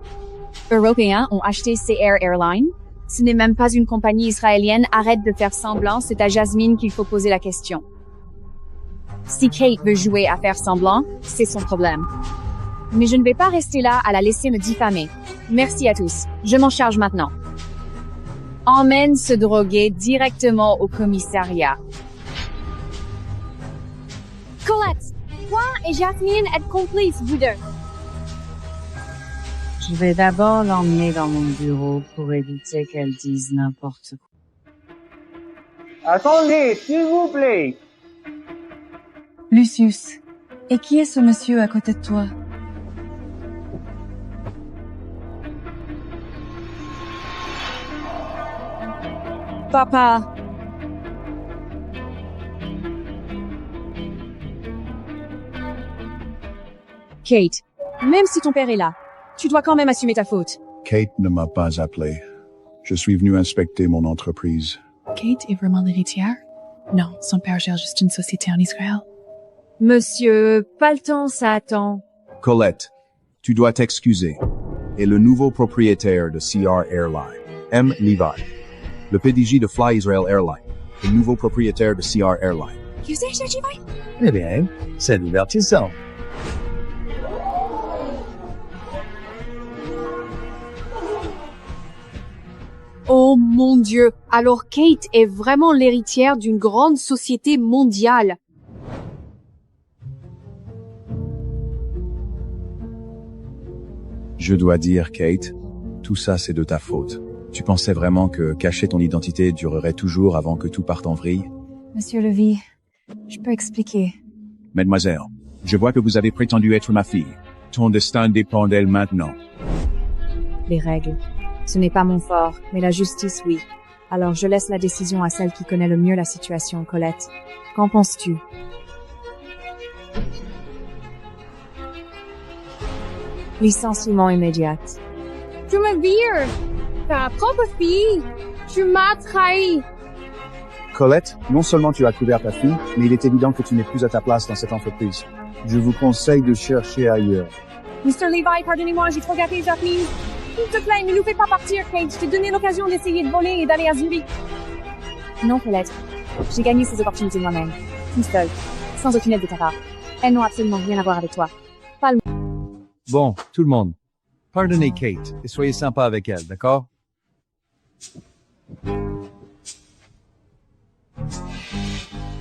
S2: Européens ont acheté CR Airlines? Ce n'est même pas une compagnie israélienne. Arrête de faire semblant, c'est à Jasmine qu'il faut poser la question. Si Kate veut jouer à faire semblant, c'est son problème. Mais je ne vais pas rester là à la laisser me diffamer. Merci à tous. Je m'en charge maintenant. Emmène ce drogué directement au commissariat. Colette, toi et Jasmine êtes complices, vous deux.
S18: Je vais d'abord l'emmener dans mon bureau pour éviter qu'elle dise n'importe quoi.
S5: Attendez, s'il vous plaît.
S18: Lucius, et qui est ce monsieur à côté de toi?
S2: Papa. Kate, même si ton père est là, tu dois quand même assumer ta faute.
S13: Kate ne m'a pas appelé. Je suis venu inspecter mon entreprise.
S22: Kate est vraiment l'héritière? Non, son père gère juste une société en Israël.
S2: Monsieur, pas le temps, ça attend.
S8: Colette, tu dois t'excuser. Et le nouveau propriétaire de CR Airlines, M. Levi. Le PDG de Fly Israel Airlines, le nouveau propriétaire de CR Airlines.
S22: Tu sais, Levi?
S19: Eh bien, c'est divertissant.
S2: Oh mon Dieu, alors Kate est vraiment l'héritière d'une grande société mondiale.
S21: Je dois dire, Kate, tout ça c'est de ta faute. Tu pensais vraiment que cacher ton identité durerait toujours avant que tout parte en vrille?
S18: Monsieur Levy, je peux expliquer.
S21: Mademoiselle, je vois que vous avez prétendu être ma fille. Ton destin dépend d'elle maintenant.
S2: Les règles. Ce n'est pas mon fort, mais la justice, oui. Alors je laisse la décision à celle qui connaît le mieux la situation, Colette. Qu'en penses-tu? Licenciement immédiat. Tu me vires! Ta propre fille! Tu m'as trahi!
S13: Colette, non seulement tu as couvert ta fille, mais il est évident que tu n'es plus à ta place dans cette entreprise. Je vous conseille de chercher ailleurs.
S2: Mr. Levi, pardonnez-moi, j'ai trop gâté Jasmine. S'il te plaît, ne nous fais pas partir, Kate. Je t'ai donné l'occasion d'essayer de voler et d'aller à Zurich. Non, Colette. J'ai gagné ces opportunités moi-même. Toute seule. Sans aucune aide de ta part. Elles n'ont absolument rien à voir avec toi. Pas le...
S12: Bon, tout le monde. Pardonnez Kate et soyez sympa avec elle, d'accord?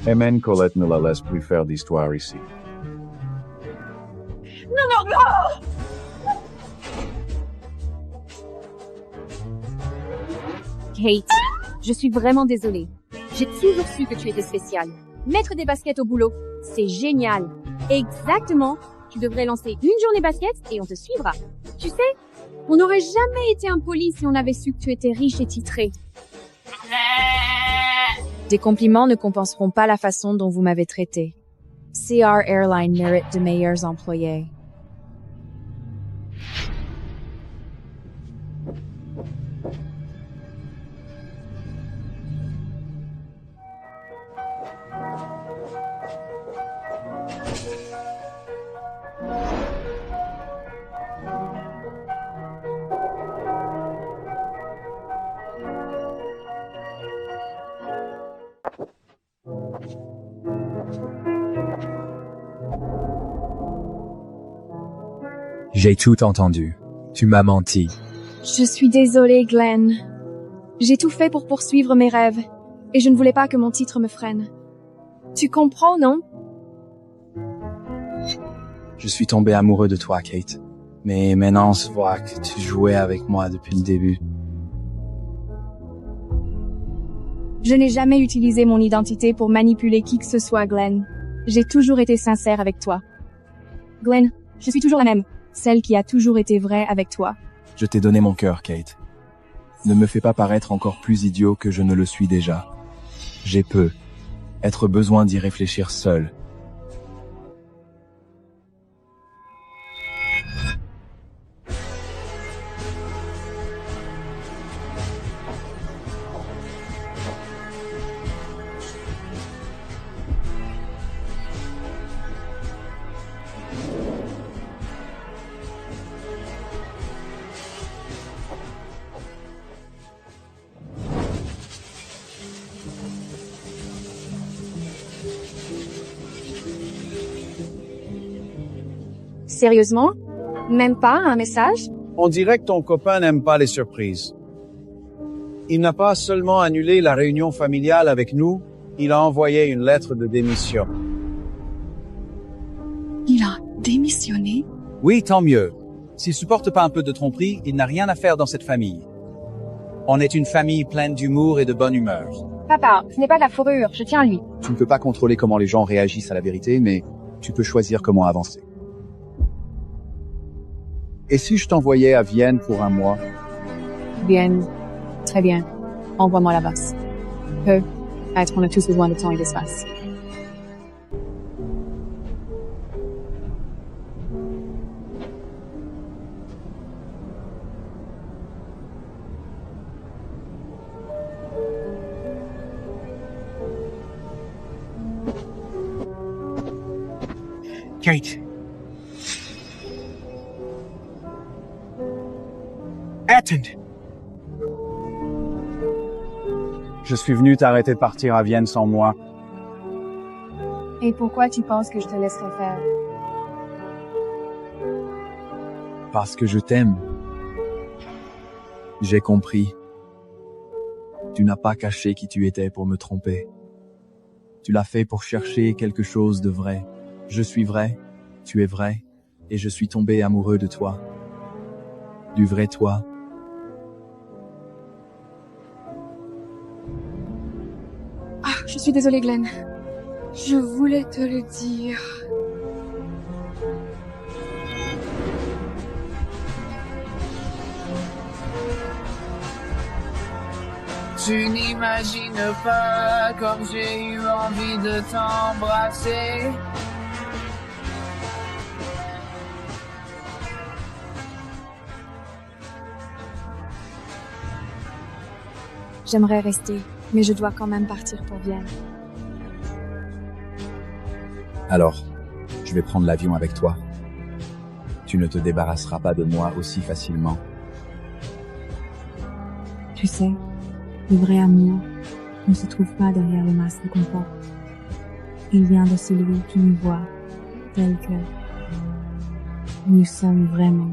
S21: Amen, Colette ne la laisse plus faire d'histoire ici.
S2: Non, non, non! Kate, je suis vraiment désolée. J'ai toujours su que tu étais spéciale. Mettre des baskets au boulot, c'est génial. Exactement. Tu devrais lancer une journée basket et on te suivra. Tu sais, on n'aurait jamais été impolis si on avait su que tu étais riche et titré.
S18: Des compliments ne compenseront pas la façon dont vous m'avez traité. CR Airline mérite de meilleurs employés.
S21: J'ai tout entendu. Tu m'as menti.
S2: Je suis désolée, Glenn. J'ai tout fait pour poursuivre mes rêves, et je ne voulais pas que mon titre me freine. Tu comprends, non?
S3: Je suis tombé amoureux de toi, Kate. Mais maintenant on se voit que tu jouais avec moi depuis le début.
S2: Je n'ai jamais utilisé mon identité pour manipuler qui que ce soit, Glenn. J'ai toujours été sincère avec toi. Glenn, je suis toujours la même. Celle qui a toujours été vraie avec toi.
S3: Je t'ai donné mon cœur, Kate. Ne me fais pas paraître encore plus idiot que je ne le suis déjà. J'ai peu. Être besoin d'y réfléchir seul.
S2: Sérieusement? Même pas un message?
S13: On dirait que ton copain n'aime pas les surprises. Il n'a pas seulement annulé la réunion familiale avec nous, il a envoyé une lettre de démission.
S22: Il a démissionné?
S19: Oui, tant mieux. S'il supporte pas un peu de tromperie, il n'a rien à faire dans cette famille. On est une famille pleine d'humour et de bonne humeur.
S10: Papa, ce n'est pas de la fourrure, je tiens à lui.
S8: Tu ne peux pas contrôler comment les gens réagissent à la vérité, mais tu peux choisir comment avancer. Et si je t'envoyais à Vienne pour 1 mois?
S20: Bien. Très bien. Envoie-moi là-bas. Peut-être on a tous besoin de temps et d'espace.
S9: Kate. Attends.
S13: Je suis venu t'arrêter de partir à Vienne sans moi.
S20: Et pourquoi tu penses que je te laisserai faire?
S3: Parce que je t'aime. J'ai compris. Tu n'as pas caché qui tu étais pour me tromper. Tu l'as fait pour chercher quelque chose de vrai. Je suis vrai, tu es vrai, et je suis tombé amoureux de toi. Du vrai toi.
S10: Ah, je suis désolée, Glenn. Je voulais te le dire.
S6: Tu n'imagines pas comme j'ai eu envie de t'embrasser.
S2: J'aimerais rester, mais je dois quand même partir pour Vienne.
S3: Alors, je vais prendre l'avion avec toi. Tu ne te débarrasseras pas de moi aussi facilement.
S18: Tu sais, le vrai amour ne se trouve pas derrière le masque qu'on porte. Il vient de celui qui nous voit tel que nous sommes vraiment.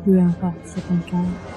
S18: Peu importe ce qu'on fait.